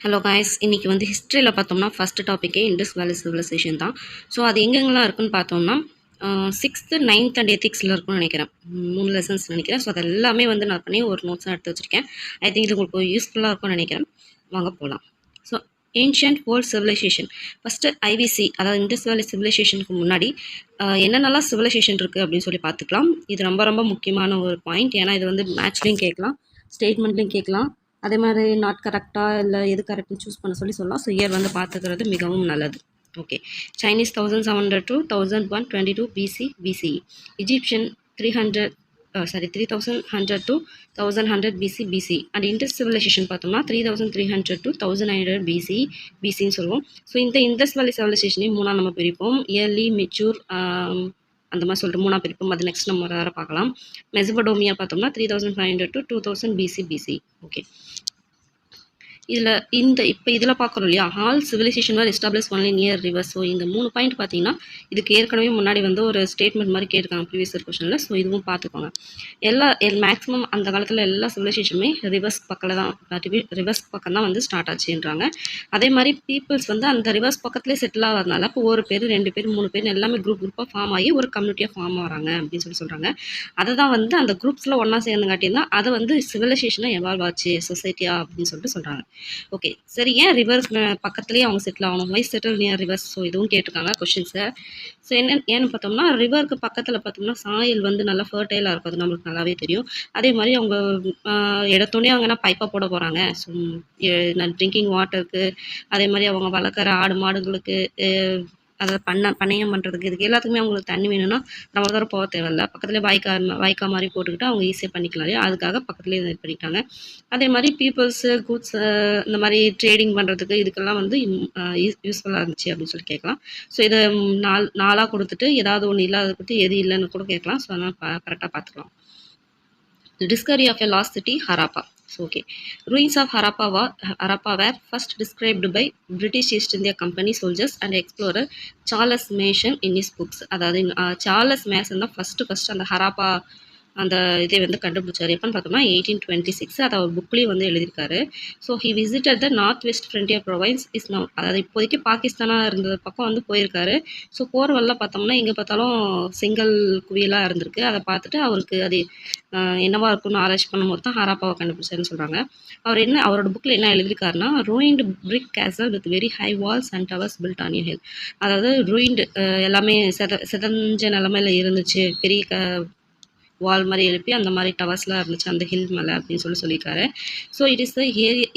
Hello guys, இன்றைக்கி வந்து ஹிஸ்ட்ரியில் பார்த்தோம்னா ஃபஸ்ட்டு டாப்பிக்கே இண்டஸ் வேலி சிவிலைசேஷன் தான். ஸோ அது எங்கெங்கெல்லாம் இருக்குன்னு பார்த்தோம்னா 6th, 9th அண்ட் எத்திக்ஸில் இருக்குன்னு நினைக்கிறேன். 3 லெசன்ஸ் நினைக்கிறேன். ஸோ அது எல்லாமே வந்து நான் பண்ணி ஒரு நோட்ஸாக எடுத்து வச்சுருக்கேன். ஐ திங்க் இது உங்களுக்கு யூஸ்ஃபுல்லாக இருக்கும்னு நினைக்கிறேன். வாங்க போகலாம். So ancient world civilisation first IVC, அதாவது இண்டஸ் வேலி சிவிலைசேஷனுக்கு முன்னாடி என்னென்னலாம் சிவிலைசேஷன் இருக்குது அப்படின்னு சொல்லி பார்த்துக்கலாம். இது ரொம்ப ரொம்ப முக்கியமான ஒரு பாயிண்ட். ஏன்னா இது வந்து மேட்ச்லேயும் கேட்கலாம், ஸ்டேட்மெண்ட்லேயும் கேட்கலாம். அதே மாதிரி நாட் கரெக்டாக இல்லை எது கரெக்ட்னு சூஸ் பண்ண சொல்லலாம். ஸோ இயர் வந்து பார்த்துக்கிறது மிகவும் நல்லது. Okay, Chinese 1700 to 1122 BC. Egyptian 3100 to 1100 BC. And Indus civilisation பார்த்தோம்னா 3300 to 1900 பிசின்னு சொல்லுவோம். ஸோ இந்த இண்டஸ் வேலி சிவிலைசேஷனையும் மூணாக நம்ம பிரிப்போம். இயர்லி, மெச்சூர், அந்த மாதிரி சொல்லிட்டு மூணாக பிரிப்போம். அது நெக்ஸ்ட் நம்ம வேறு பார்க்கலாம். மெசபடோமியா பார்த்தோம்னா 3500 to 2000 BC. ஓகே, இதில் பார்க்குறோம் இல்லையா, all civilization where establish only near rivers. So இந்த 3 பாயிண்ட் பார்த்தீங்கன்னா இதுக்கு ஏற்கனவே முன்னாடி வந்து ஒரு ஸ்டேட்மெண்ட் மாதிரி கேட்டிருக்காங்க ப்ரீவியஸ் கொஸ்டினில். ஸோ இதுவும் பார்த்துக்கோங்க. மேக்ஸிமம் அந்த காலத்தில் எல்லா சிவிலைசேஷனுமே ரிவர்ஸ் பக்கம் தான் வந்து ஸ்டார்ட் ஆச்சுன்றாங்க. அதே மாதிரி பீப்புள்ஸ் வந்து அந்த ரிவர்ஸ் பக்கத்துலேயே செட்டில் ஆகிறதுனால இப்போ 1 பேர் 2 பேர் 3 பேர் எல்லாமே குரூப்பாக ஃபார்ம் ஆகி ஒரு கம்யூனிட்டியாக ஃபார்ம் ஆகிறாங்க அப்படின்னு சொல்கிறாங்க. அதை தான் வந்து அந்த குரூப்ஸில் ஒன்றா சேர்ந்துங்காட்டினா அதை வந்து சிவிலைசேஷனாக எவால்வ் ஆச்சு சொசைட்டியா அப்படின்னு சொல்கிறாங்க. ஓகே, சரி, ஏன் ரிவருக்கு பக்கத்துலேயே அவங்க செட்டில் ஆகணும்? வை செட்டில் நியர் ரிவர்ஸ்? ஸோ இதுவும் கேட்டிருக்காங்க கொஷின்ஸை. ஸோ ஏன்னு பார்த்தோம்னா ரிவருக்கு பக்கத்தில் பார்த்தோம்னா சாயில் வந்து நல்லா ஃபர்டைலாக இருக்கும். அது நம்மளுக்கு நல்லாவே தெரியும். அதே மாதிரி அவங்க எடுத்தோடனே அவங்க என்ன பைப்பாக போட போகிறாங்க? ஸோ ட்ரிங்கிங் வாட்டருக்கு, அதே மாதிரி அவங்க வளர்க்குற ஆடு மாடுகளுக்கு, அதை பண்ணையம் பண்ணுறதுக்கு, இதுக்கு எல்லாத்துக்குமே அவங்களுக்கு தண்ணி வேணும்னா நம்ம தூரம் போக தேவையில்ல. பக்கத்துலேயே வாய்க்கா மாதிரி போட்டுக்கிட்டு அவங்க ஈஸியாக பண்ணிக்கலாம் இல்லையா, அதுக்காக பக்கத்துலேயே இது பண்ணிட்டாங்க. அதே மாதிரி பீப்புள்ஸு, குட்ஸ், இந்த மாதிரி ட்ரேடிங் பண்ணுறதுக்கு இதுக்கெல்லாம் வந்து யூஸ்ஃபுல்லாக இருந்துச்சு அப்படின்னு சொல்லி கேட்கலாம். ஸோ இதை நாளாக கொடுத்துட்டு ஏதாவது ஒன்று இல்லாத கொடுத்து எது இல்லைன்னு கூட கேட்கலாம். ஸோ அதனால் கரெக்டாக பார்த்துக்கலாம். Discovery of a lost city, Harappa. So, okay. Ruins of Harappa were first described by British East India Company soldiers and explorer Charles Mason in his books. அதாவது சார்லஸ் மேசன் தான் ஃபஸ்ட்டு அந்த ஹராப்பா அந்த இதை வந்து கண்டுபிடிச்சார். எப்போன்னு பார்த்தோம்னா 1826. அதை அவர் புக்லேயும் வந்து எழுதியிருக்காரு. So he visited the north west frontier province is now, அதாவது இப்போதைக்கு பாகிஸ்தானாக இருந்த பக்கம் வந்து போயிருக்காரு. ஸோ போகிற வழில பார்த்தோம்னா எங்கே பார்த்தாலும் செங்கல் குவியலாக இருந்திருக்கு. அதை பார்த்துட்டு அவருக்கு அது என்னவா இருக்குன்னு ஆராய்ச்சி பண்ணும்போது தான் ஹராப்பாவை கண்டுபிடிச்சாருன்னு சொல்கிறாங்க. அவரோட புக்கில் என்ன எழுதியிருக்காருன்னா, ruined brick castle with very high walls and towers built on a hill. அதாவது ரூயின்டு எல்லாமே செதஞ்ச நிலமையில இருந்துச்சு, பெரிய வால் மாதிரி எழுப்பி அந்த மாதிரி டவர்ஸ்லாம் இருந்துச்சு அந்த ஹில் மேலே அப்படின்னு சொல்லியிருக்காரு. So it is the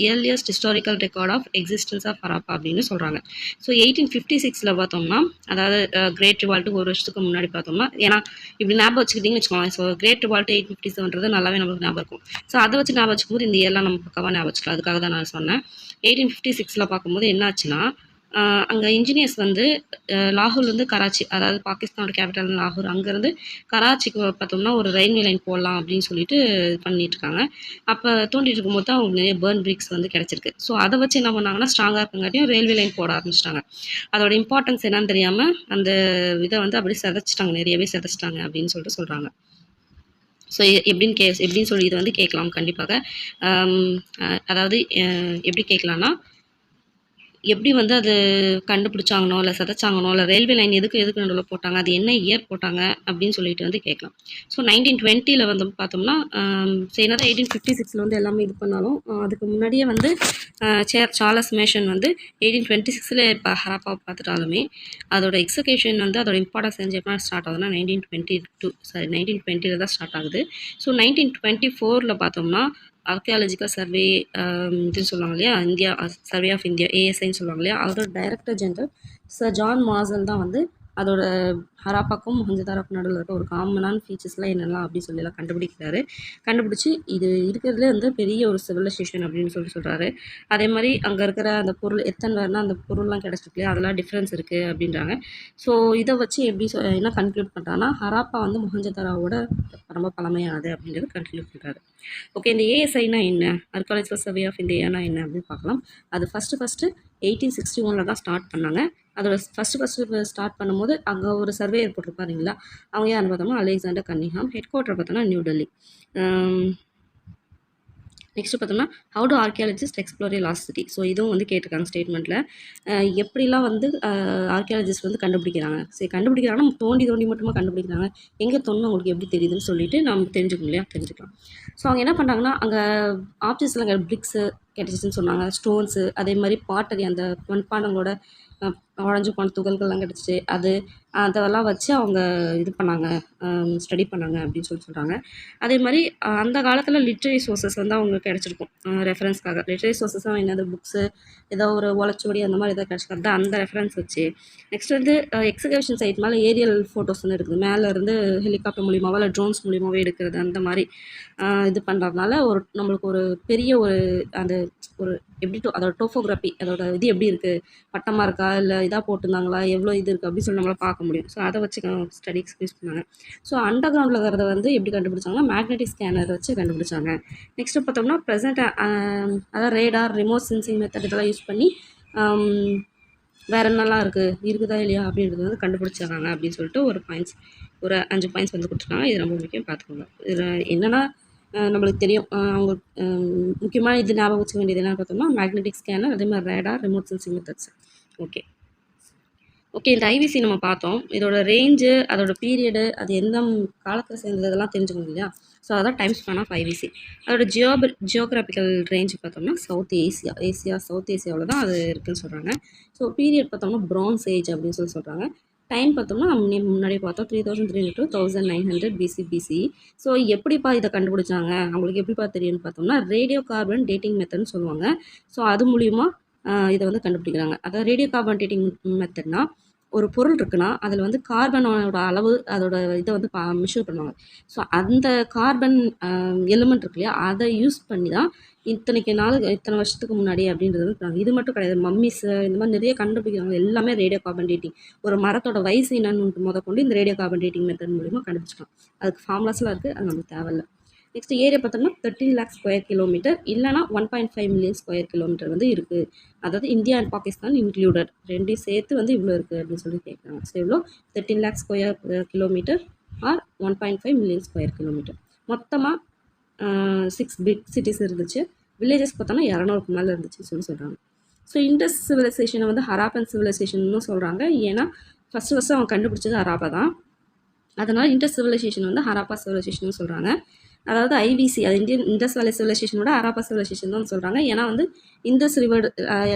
earliest historical record of existence of Harappa அப்படின்னு சொல்கிறாங்க. ஸோ 1856 பார்த்தோம்னா, அதாவது கிரேட் ரிவால்ட்டு ஒரு வருஷத்துக்கு முன்னாடி பார்த்தோம்னா, ஏன்னா இப்படி ஞாபகம் வச்சுக்கிட்டிங்கன்னு வச்சுக்கோங்க. ஸோ கிரேட் ரிவால்ட்டு 1857 நல்லாவே நம்மளுக்கு ஞாபகம் இருக்கும். ஸோ அதை வச்சு ஞாபகம் வச்சுக்கும்போது இந்த இயர்லாம் நம்ம பக்கவாக ஞாபகம் வச்சுக்கலாம். அதுக்காக தான் நான் சொன்னேன். 1856 பார்க்கும்போது என்னாச்சுன்னா, அங்கே இன்ஜினியர்ஸ் வந்து லாகூர்லேருந்து கராச்சி, அதாவது பாகிஸ்தானோட கேபிட்டல் லாகூர், அங்கேருந்து கராச்சிக்கு பார்த்தோம்னா ஒரு ரயில்வே லைன் போடலாம் அப்படின்னு சொல்லிட்டு பண்ணிட்டுருக்காங்க. அப்போ தோண்டிட்டு இருக்கும்போது தான் அவங்களுக்கு நிறைய பேர்ன் பிரிக்ஸ் வந்து கிடச்சிருக்கு. ஸோ அதை வச்சு என்ன பண்ணாங்கன்னா, ஸ்ட்ராங்காக இருக்கங்காட்டியும் ரயில்வே லைன் போட ஆரம்பிச்சிட்டாங்க. அதோட இம்பார்ட்டன்ஸ் என்னன்னு தெரியாமல் அந்த இதை வந்து அப்படி சிதைச்சிட்டாங்க, நிறையவே சிதைச்சிட்டாங்க அப்படின்னு சொல்கிறாங்க. ஸோ எப்படின்னு சொல்லி இதை வந்து கேட்கலாம் கண்டிப்பாக. அதாவது எப்படி கேட்கலான்னா, எப்படி வந்து அது கண்டுபிடிச்சாங்கனோ இல்லை சிதைச்சாங்கனோ இல்லை ரயில்வே லைன் எதுக்கு நடுவில் போட்டாங்க, அது என்ன இயர் போட்டாங்க அப்படின்னு சொல்லிட்டு வந்து கேட்கலாம். ஸோ 1920 வந்து பார்த்தோம்னா, என்னதான் 1856 வந்து எல்லாமே இது பண்ணாலும் அதுக்கு முன்னாடியே வந்து சார்லஸ் மேசன் வந்து 1826 இப்போ ஹராப்பா பார்த்துட்டாலுமே அதோட எக்ஸிகியூஷன் வந்து அதோட இம்பார்ட்டன்ஸ் எப்போ ஸ்டார்ட் ஆகுதுன்னா 1920 தான் ஸ்டார்ட் ஆகுது. ஸோ 1924 பார்த்தோம்னா ஆர்கியாலஜிக்கல் சர்வே இதுன்னு சொல்லுவாங்க இல்லையா, இந்தியா சர்வே ஆஃப் இந்தியா, ஏஎஸ்ஐன்னு சொல்லுவாங்க இல்லையா, அதோட director general sir John marshal தான் வந்து அதோட ஹராப்பாக்கும் மொஹஞ்சதாரோக்கும் நடுவில் இருக்க ஒரு காமனான ஃபீச்சர்ஸ்லாம் என்னெல்லாம் அப்படின்னு சொல்லலாம் கண்டுபிடிச்சி இது இருக்கிறதுலே வந்து பெரிய ஒரு சிவிலைசேஷன் அப்படின்னு சொல்கிறாரு. அதே மாதிரி அங்கே இருக்கிற அந்த பொருள் எத்தனை வேறுனா அந்த பொருள்லாம் கிடச்சிருக்கு இல்லையா, அதெல்லாம் டிஃப்ரென்ஸ் இருக்குது அப்படின்றாங்க. ஸோ இதை வச்சு எப்படி என்ன கன்க்ளூட் பண்ணுறாங்கன்னா, ஹராப்பா வந்து மொஹஞ்சதாரோவோட ரொம்ப பழமையானது அப்படின்றது கன்க்ளூட் பண்ணுறாரு. ஓகே, இந்த ஏஎஸ்ஐனா என்ன, ஆர்கியாலஜிக்கல் சர்வே ஆஃப் இந்தியானா என்ன அப்படின்னு பார்க்கலாம். அது ஃபஸ்ட்டு 1861 தான் ஸ்டார்ட் பண்ணாங்க. அதோட ஃபஸ்ட்டு ஸ்டார்ட் பண்ணும்போது அங்கே ஒரு சர்வேயர் போட்டிருப்பாருங்களா, அவங்க யாருன்னு பார்த்தோம்னா அலெக்சாண்டர் கன்னிங்ஹாம். ஹெட் குவார்ட்டர் பார்த்தோம்னா நியூ டெல்லி. நெக்ஸ்ட்டு பார்த்தோம்னா how to archaeologist explore A last city. So இதுவும் வந்து கேட்டிருக்காங்க ஸ்டேட்மெண்ட்டில். எப்படிலாம் வந்து ஆர்கியாலஜிஸ்ட் வந்து கண்டுபிடிக்கிறாங்க. சரி கண்டுபிடிக்கிறாங்கன்னா தோண்டி தோண்டி மட்டுமா கண்டுபிடிக்கிறாங்க, எங்கே தோணுன்னு உங்களுக்கு எப்படி தெரியுதுன்னு சொல்லிட்டு நம்ம தெரிஞ்சுக்கணும் இல்லையா, தெரிஞ்சுக்கலாம். ஸோ அவங்க என்ன பண்ணுறாங்கன்னா அங்கே ஆப்ஜெக்ட்ஸ்லாம் பிரிக்ஸு கிடச்சிச்சின்னு சொன்னாங்க, ஸ்டோன்ஸு, அதே மாதிரி பாட்டரி அந்த மண்பாண்டங்களோட உடஞ்சி போன துகள்கள்லாம் கிடச்சிச்சு. அதெல்லாம் வச்சு அவங்க இது பண்ணாங்க, ஸ்டடி பண்ணாங்க அப்படின்னு சொல்கிறாங்க. அதே மாதிரி அந்த காலத்தில் லிட்ரரி சோர்சஸ் வந்து அவங்களுக்கு கிடச்சிருக்கும் ரெஃபரன்ஸ்க்காக. லிட்ரரி சோர்ஸஸும் என்னது புக்ஸு, ஏதோ ஒரு ஓலைச்சுவடி அந்த மாதிரி எதாவது கிடச்சிருக்காது, அந்த ரெஃபரன்ஸ் வச்சு. நெக்ஸ்ட் வந்து எக்ஸிகவேஷன் சைட் மேலே ஏரியல் ஃபோட்டோஸ்ன்னு இருக்குது, மேலேருந்து ஹெலிகாப்டர் மூலியமாவோ இல்லை ட்ரோன்ஸ் மூலியமாகவே எடுக்கிறது. அந்த மாதிரி இது பண்ணுறதுனால நம்மளுக்கு ஒரு பெரிய அந்த ஒரு எப்படி அதோட டோஃபோகிராஃபி, அதோட இது எப்படி இருக்குது, பட்டமாக இருக்கா இல்லை இதாக போட்டிருந்தாங்களா, எவ்வளோ இது இருக்குது அப்படின்னு சொல்லி நம்மளால் பார்க்க முடியும். ஸோ அதை வச்சு ஸ்டடிஸ் யூஸ் பண்ணாங்க. ஸோ அண்டர் கிரவுண்டில் இருக்கிறத வந்து எப்படி கண்டுபிடிச்சாங்கன்னா மேக்னெட்டிக் ஸ்கேனர் வச்சு கண்டுபிடிச்சாங்க. நெக்ஸ்ட்டு பார்த்தோம்னா அதாவது ரேடார், ரிமோட் சென்சிங் மெத்தட் இதெல்லாம் யூஸ் பண்ணி வேறு என்னெல்லாம் இருக்குதா இல்லையா அப்படின்றது வந்து கண்டுபிடிச்சாங்க அப்படின்னு சொல்லிட்டு ஒரு 5 பாயிண்ட்ஸ் வந்து கொடுத்துருக்காங்க. இது ரொம்ப முக்கியம், பார்த்துக்கோங்க. இதில் என்னென்னா நம்மளுக்கு தெரியும், அவங்க முக்கியமான இது ஞாபகம் வச்சுக்க வேண்டியது என்னென்னு பார்த்தோம்னா மேக்னெட்டிக் ஸ்கேனர், அதே மாதிரி radar, remote sensing methods. Okay இந்த ஐவிசி நம்ம பார்த்தோம். இதோட ரேஞ்சு, அதோட பீரியடு, அது எந்த காலத்தில் சேர்ந்தது, இதெல்லாம் தெரிஞ்சுக்கணும் இல்லையா. ஸோ அதான் டைம் ஸ்பேன் ஆஃப் ஐவிசி. அதோட ஜியோகிராஃபிக்கல் ரேஞ்ச் பார்த்தோம்னா சவுத் சவுத் ஏசியாவில் தான் அது இருக்குதுன்னு சொல்கிறாங்க. ஸோ பீரியட் பார்த்தோம்னா பிரான்ஸ் ஏஜ் அப்படின்னு சொல்கிறாங்க. டைம் பார்த்தோம்னா முன்னாடி பார்த்தோம் 3300 to 1900 பிசி. ஸோ எப்படிப்பா இதை கண்டுபிடிச்சாங்க, அவங்களுக்கு எப்படிப்பா தெரியும்னு பார்த்தோம்னா ரேடியோ கார்பன் டேட்டிங் மெத்தட்னு சொல்லுவாங்க. ஸோ அது மூலிமா இதை வந்து கண்டுபிடிக்கிறாங்க. அதாவது ரேடியோ கார்பன் டேட்டிங் மெத்தட்னா ஒரு பொருள் இருக்குன்னா அதில் வந்து கார்பனோட அளவு, அதோட இதை வந்து மெஷர் பண்ணுவாங்க. ஸோ அந்த கார்பன் எலிமெண்ட் இருக்கு இல்லையா, அதை யூஸ் பண்ணி தான் இத்தனை வருஷத்துக்கு முன்னாடி அப்படின்றது வந்து இது மட்டும் கிடையாது. மம்மிஸ் இந்த மாதிரி நிறைய கண்டுபிடிக்கிறாங்க, எல்லாமே ரேடியோ கார்பன் டேட்டிங். ஒரு மரத்தோட வயசு என்னன்னு முதற்கொண்டு இந்த ரேடியோ கார்பன் டேட்டிங் மெத்தட் மூலிமா கண்டுபிடிச்சிக்கலாம். அதுக்கு ஃபார்முலாஸ்லாம் இருக்குது, அது நமக்கு தேவையில்லை. நெக்ஸ்ட் ஏரியா பார்த்தோம்னா 13 lakh ஸ்கொயர் கிலோமீட்டர், இல்லைனா 1.5 million ஸ்கொயர் கிலோமீட்டர் வந்து இருக்குது. அதாவது இந்தியா அண்ட் பாகிஸ்தான் இன்க்ளூடட், ரெண்டையும் சேர்த்து வந்து இவ்வளோ இருக்குது அப்படின்னு சொல்லி கேட்குறாங்க. ஸோ இவ்வளோ 13 lakh square kilometre or 1.5 million square kilometre. மொத்தமாக 6 பிக் சிட்டிஸ் இருந்துச்சு. வில்லேஜஸ் பார்த்தோம்னா 200க்கு மேலே இருந்துச்சுன்னு சொல்கிறாங்க. ஸோ இண்டஸ் சிவிலைசேஷனை வந்து ஹராப்பன் சிவிலைசேஷன்னு சொல்கிறாங்க. ஏன்னா ஃபஸ்ட்டு அவங்க கண்டுபிடிச்சது ஹராப்பா தான். அதனால் இண்டஸ் சிவிலைசேஷன் வந்து ஹராப்பா சிவிலைசேஷன் சொல்கிறாங்க. அதாவது ஐவிசி, அது இண்டஸ் வேலி சிவிலைசேஷனோட ஹராப்பா சிவிலைசேஷன் தான் சொல்கிறாங்க. ஏன்னா வந்து இண்டஸ் ரிவர்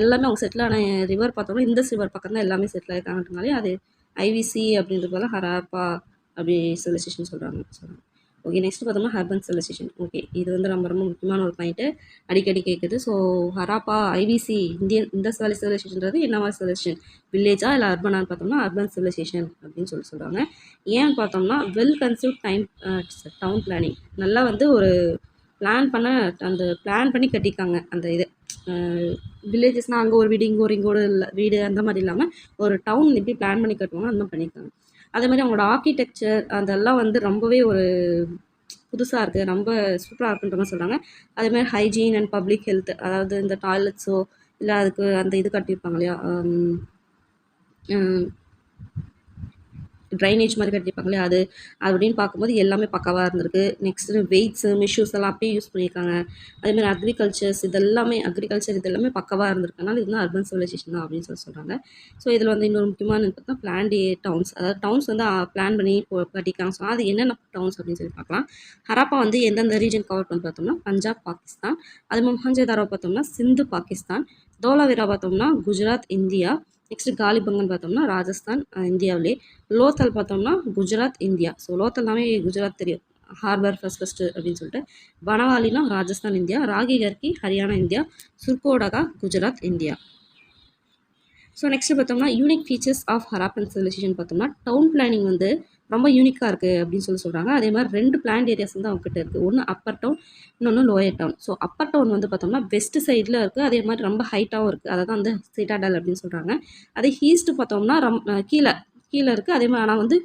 எல்லாமே அவங்க செட்டில் ஆன ரிவர் பார்த்தோம்னா இண்டஸ் ரிவர் பக்கம் தான் எல்லாமே செட்டில் ஆகிருக்காங்கனாலே அது ஐவிசி அப்படின்றதுனால ஹராப்பா அப்படி சிவிலைசேஷன் சொல்கிறாங்க. ஓகே நெக்ஸ்ட் பார்த்தோம்னா ஹர்பன் சிவிலைசேஷன். ஓகே இது வந்து ரொம்ப ரொம்ப முக்கியமான ஒரு பாயிண்ட்டு, அடிக்கடி கேட்குது. ஸோ ஹராப்பா, ஐவிசி, இண்டஸ் வேலி சிவிலைசேஷன்றது என்ன மாதிரி சிவிலைசேஷன், வில்லேஜா இல்லை அர்பனான்னு பார்த்தோம்னா அர்பன் சிவிலைசேஷன் அப்படின்னு சொல்கிறாங்க. ஏன்னு பார்த்தோம்னா வெல் கன்சீவ்ட் டவுன் பிளானிங், நல்லா வந்து ஒரு பிளான் பண்ணி கட்டிக்காங்க. அந்த இது வில்லேஜஸ்னால் அங்கே ஒரு வீடு, இங்கே ஒரு வீடு அந்த மாதிரி இல்லாமல் ஒரு டவுன் எப்படி பிளான் பண்ணி கட்டுவாங்க அந்த மாதிரி பண்ணியிருக்காங்க. அதே மாதிரி அவங்களோட ஆர்கிடெக்சர் அதெல்லாம் வந்து ரொம்பவே ஒரு புதுசாக இருக்குது, ரொம்ப சூப்பராக இருக்குன்ற மாதிரி சொல்கிறாங்க. அதேமாதிரி ஹைஜீன் அண்ட் பப்ளிக் ஹெல்த், அதாவது இந்த டாய்லெட்ஸோ இல்லை அதுக்கு அந்த இது கட்டியிருப்பாங்க இல்லையா, ட்ரைனேஜ் மாதிரி கட்டியிருப்பாங்க இல்லையா, அது அப்படின்னு பார்க்கும்போது எல்லாமே பக்காவாக இருந்திருக்கு. நெக்ஸ்ட்டு வெயிட்ஸு, மிஷூஸ் எல்லாம் அப்பயே யூஸ் பண்ணியிருக்காங்க. அதேமாதிரி அக்ரிகல்ச்சர் இதெல்லாமே பக்காவாக இருந்திருக்கனால இதுதான் அர்பன் சிவிலைசேஷன் தான் அப்படின்னு சொல்கிறாங்க. ஸோ இதில் வந்து இன்னொரு முக்கியமான பார்த்தா பிளான்ட் டவுன்ஸ், அதாவது டவுன்ஸ் வந்து பிளான் பண்ணி கட்டியிருக்காங்க. ஸோ அது என்னென்ன டவுன்ஸ் அப்படின்னு சொல்லி பார்க்கலாம். ஹராப்பா வந்து எந்தெந்த ரீஜன் கவர் பண்ணி பார்த்தோம்னா பஞ்சாப், பாகிஸ்தான். அது மொஹஞ்சதாரோ பார்த்தோம்னா சிந்து, பாகிஸ்தான். தோலாவிரா பார்த்தோம்னா குஜராத், இந்தியா. நெக்ஸ்ட்டு காலிபங்கன் பார்த்தோம்னா ராஜஸ்தான், இந்தியாவிலே. லோத்தல் பார்த்தோம்னா குஜராத், இந்தியா. ஸோ லோத்தல்னாவே குஜராத் தெரியும், ஹார்பர் ஃபஸ்ட்டு அப்படின்னு சொல்லிட்டு. பனவாலினா Rajasthan, India. Rakhigarhi Haryana, India. Surkotada Gujarat, India. So next பார்த்தோம்னா unique features of Harappan civilization பார்த்தோம்னா டவுன் பிளானிங் வந்து ரொம்ப யூனிக்காக இருக்குது அப்படின்னு சொல்கிறாங்க. அதே மாதிரி 2 பிளான்ட் ஏரியாஸ் வந்து அவங்ககிட்ட இருக்குது. ஒன்று அப்பர் டவுன், இன்னொன்று lower town. So upper town வந்து பார்த்தோம்னா வெஸ்ட் சைடில் இருக்குது, அதே மாதிரி ரொம்ப ஹைட்டாகவும் இருக்குது, அதை தான் வந்து சிட்டாடல் அப்படின்னு சொல்கிறாங்க. அதே ஈஸ்ட்டு பார்த்தோம்னா கீழே இருக்குது, அதே மாதிரி ஆனால் வந்து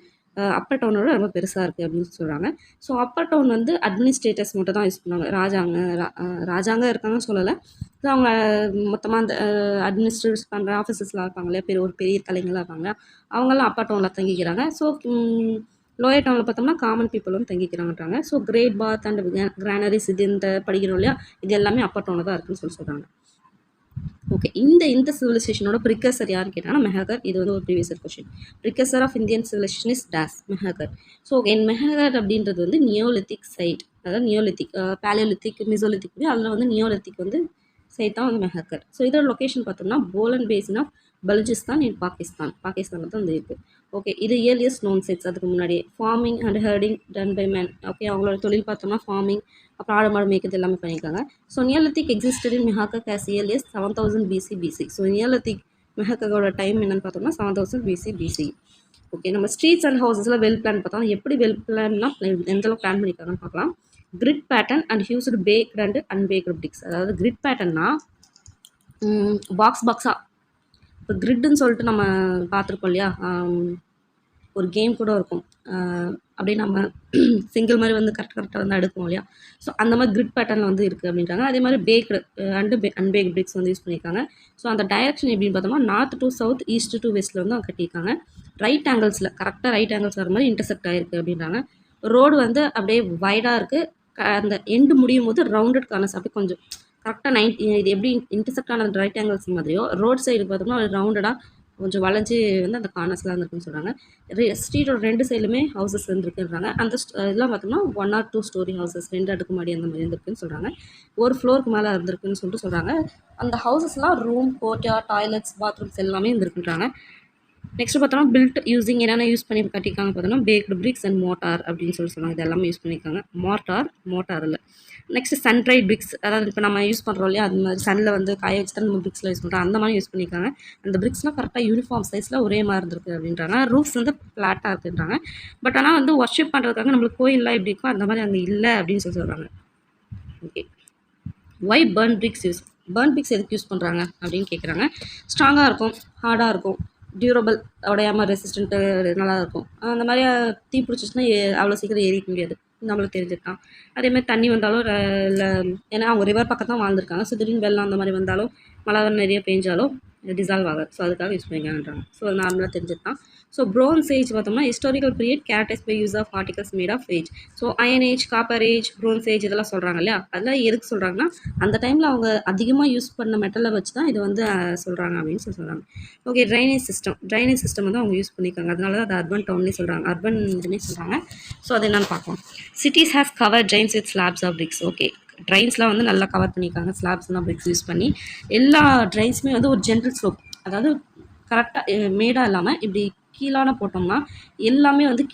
அப்பர் டவுனோட ரொம்ப பெருசாக இருக்குது அப்படின்னு சொல்கிறாங்க. ஸோ அப்பர் டவுன் வந்து அட்மினிஸ்ட்ரேட்டர்ஸ் மட்டும் தான் யூஸ் பண்ணுவாங்க. ராஜாங்க இருக்காங்கன்னு சொல்லலை. ஸோ அவங்க மொத்தமாக அந்த அட்மினிஸ்ட்ரேட் பண்ணுற ஆஃபீஸஸ்லாம் இருப்பாங்க இல்லையா, ஒரு பெரிய தலைங்களாக இருப்பாங்க, அவங்கெல்லாம் அப்பர் டவுனில் தங்கிக்கிறாங்க. ஸோ லோயர் டவுனில் பார்த்தோம்னா காமன் பீப்புள் வந்து தங்கிக்கிறாங்கன்றாங்க. So great bath and granaries இது இந்த படிக்கிறோம் இல்லையா, இது எல்லாமே அப்பர் டவுனில் தான் இருக்குன்னு சொல்கிறாங்க. ஓகே, இந்த சிவிலைசேஷனோட ப்ரிக்கர்சர் யாருன்னு கேட்டாங்கன்னா மெஹகர். இது வந்து ஒரு previous question. Precursor of Indian civilization is days Mehrgarh. So Mehrgarh அப்படின்றது வந்து நியோலித்திக் சைட், அதாவது நியோலித்திக், பேலியோலித்திக், மிசோலித்திக், அதில் வந்து நியோலித்திக் வந்து சைட் தான் வந்து மெஹகர். ஸோ இதோட லொக்கேஷன் பார்த்தோம்னா Bolan basin of Baluchistan in பாகிஸ்தானில் தான் வந்து இருக்குது. ஓகே, இது இயர்லியஸ்ட் நோன் சைட்ஸ். அதுக்கு முன்னாடி farming and herding done by man. Okay, அவங்களோட தொழில் பார்த்தோம்னா ஃபார்மிங், அப்புறம் ஆடு மாடு மேய்க்கிறது எல்லாமே பண்ணியிருக்காங்க. So neolithic existed in Mehrgarh as earliest 7000 BC. So neolithic மெஹகோட டைம் என்னன்னு பார்த்தோம்னா 7000 BC. ஓகே, நம்ம ஸ்ட்ரீட்ஸ் அண்ட் ஹவுசஸில் வெல் பிளான் பார்த்தோம். எப்படி வெல் பிளான்னா எந்த அளவுக்கு பிளான் பண்ணியிருக்காங்கன்னு பார்க்கலாம். Grid pattern and used baked and unbaked bricks. அதாவது கிரிட் பேட்டர்னா பாக்ஸாக, இப்போ கிரிட்டுன்னு சொல்லிட்டு நம்ம பார்த்துருப்போம் இல்லையா, ஒரு கேம் கூட இருக்கும். அப்படியே நம்ம சிங்கிள் மாதிரி வந்து கரெக்டாக வந்து அடுக்குவோம் இல்லையா. ஸோ அந்த மாதிரி கிரிட் பேட்டர்னில் வந்து இருக்குது அப்படின்றாங்க. அதே மாதிரி பேக்டு அன்பேக்டு பிரிக்ஸ் வந்து யூஸ் பண்ணியிருக்காங்க. ஸோ அந்த டைரக்ஷன் எப்படின்னு பார்த்தோம்னா north to south, east to வெஸ்ட்டில் வந்து அவங்க கட்டியிருக்காங்க. கரெக்டாக ரைட் ஆங்கிள்ஸ் வர மாதிரி இன்டர்செக்ட் ஆகிருக்கு அப்படின்றாங்க. ரோடு வந்து அப்படியே வைடாக இருக்குது. அந்த எண்டு முடியும் போது ரவுண்டட் கார்னர்ஸ் அப்படி கொஞ்சம் கரெக்டாக இது எப்படி இன்டர்செக்ட் ஆன ரைட் ஆங்கிள்ஸ் மாதிரியோ ரோட் சைடு பார்த்தோம்னா அது ரவுண்டடாக கொஞ்சம் வளைஞ்சி வந்து அந்த கார்னர்ஸ்லாம் இருக்குன்னு சொல்கிறாங்க. ஸ்ட்ரீட்டோட 2 சைடுலுமே ஹவுசஸ் வந்துருக்குன்றாங்க. அந்த இதெல்லாம் பார்த்தோம்னா 1 or 2 ஸ்டோரி ஹவுசஸ், 2 அடுக்குமாடி அந்த மாதிரி இருந்திருக்குன்னு சொல்கிறாங்க. ஒரு ஃப்ளோருக்கு மேலே இருந்திருக்குன்னு சொல்லிட்டு சொல்கிறாங்க. அந்த ஹவுசஸ்லாம் ரூம், கோர்ட்யார்ட், டாய்லெட்ஸ், பாத்ரூம்ஸ் எல்லாமே இருந்திருக்குன்றாங்க. நெக்ஸ்ட் பார்த்தோம்னா பில்ட் யூஸிங் என்னென்ன யூஸ் பண்ணி கட்டியிருக்காங்க பார்த்தோம்னா பேக்டு பிரிக்ஸ் அண்ட் மோட்டார் அப்படின்னு சொல்லுவாங்க. இது எல்லாமே யூஸ் பண்ணியிருக்காங்க. மோட்டார் இல்லை. நெக்ஸ்ட் சன்ட்ரைட் பிரிக்ஸ், அதாவது இப்போ நம்ம யூஸ் பண்ணுறோம் இல்லையா, அது மாதிரி சன்னில் வந்து காய வச்சு தான் நம்ம பிரிக்ஸில் யூஸ் பண்ணுறோம். அந்த மாதிரி யூஸ் பண்ணியிருக்காங்க. அந்த பிரிக்ஸ்லாம் கரெக்டாக யூனிஃபார்ம் சைஸில் ஒரே மாதிரி இருந்திருக்கு அப்படின்றாங்க. ரூஃப்ஸ் வந்து ஃப்ளாட்டாக இருக்குன்றாங்க. பட் ஆனால் வந்து ஒர்ஷிப் பண்ணுறதுக்காக நம்மளுக்கு கோயிலெலாம் எப்படி இருக்கும் அந்த மாதிரி அங்கே இல்லை அப்படின்னு சொல்கிறாங்க. ஓகே, ஒய் பர்ன் பிரிக்ஸ் எதுக்கு யூஸ் பண்ணுறாங்க அப்படின்னு கேட்குறாங்க. ஸ்ட்ராங்காக இருக்கும், ஹார்டாக இருக்கும், டியூரபிள், உடையாமல் ரெசிஸ்டண்ட்டு நல்லா இருக்கும். அந்த மாதிரி தீ பிடிச்சிச்சுன்னா அவ்வளோ சீக்கிரம் எரிக்க முடியாது, நம்மளுக்கு தெரிஞ்சிருக்கான். அதேமாதிரி தண்ணி வந்தாலும் இல்லை, ஏன்னா அவங்க ரிவர் பக்கம் தான் வாழ்ந்துருக்காங்க. ஸோ திடீர்னு வெள்ளம் அந்த மாதிரி வந்தாலும் மழை நிறைய பெஞ்சாலும் டிசால்வ் ஆகாது. ஸோ அதுக்காக யூஸ் பண்ணிக்காங்கன்றாங்க. ஸோ அது நார்மலாக தெரிஞ்சிருக்கான். ஸோ ப்ரோன்ஸ் ஏஜ் பார்த்தோம்னா historical period characterised by use of articles made of age. So iron age, copper age, bronze age இதெல்லாம் சொல்கிறாங்க இல்லையா. அதெல்லாம் எதுக்கு சொல்கிறாங்கன்னா அந்த டைமில் அவங்க அதிகமாக யூஸ் பண்ண மெட்டலை வச்சு தான் இதை வந்து சொல்கிறாங்க அப்படின்னு சொல்கிறாங்க. ஓகே, ட்ரைனேஜ் சிஸ்டம் வந்து அவங்க யூஸ் பண்ணியிருக்காங்க. அதனால தான் அது அர்பன் டவுன்லேயே சொல்கிறாங்க, அர்பன் இதுன்னே சொல்கிறாங்க. ஸோ அது என்னென்னு பார்ப்போம். Cities has cover drains with slabs of bricks. Okay, ட்ரைன்ஸ்லாம் வந்து நல்லா கவர் பண்ணியிருக்காங்க ஸ்லாப்ஸ்லாம் பிரிக்ஸ் யூஸ் பண்ணி. எல்லா ட்ரைன்ஸுமே வந்து ஒரு ஜென்ரல் ஸ்லோப், அதாவது கரெக்டாக மேடாக இல்லாமல் இப்படி கீழான போட்டோம்னா எல்லாமே வந்து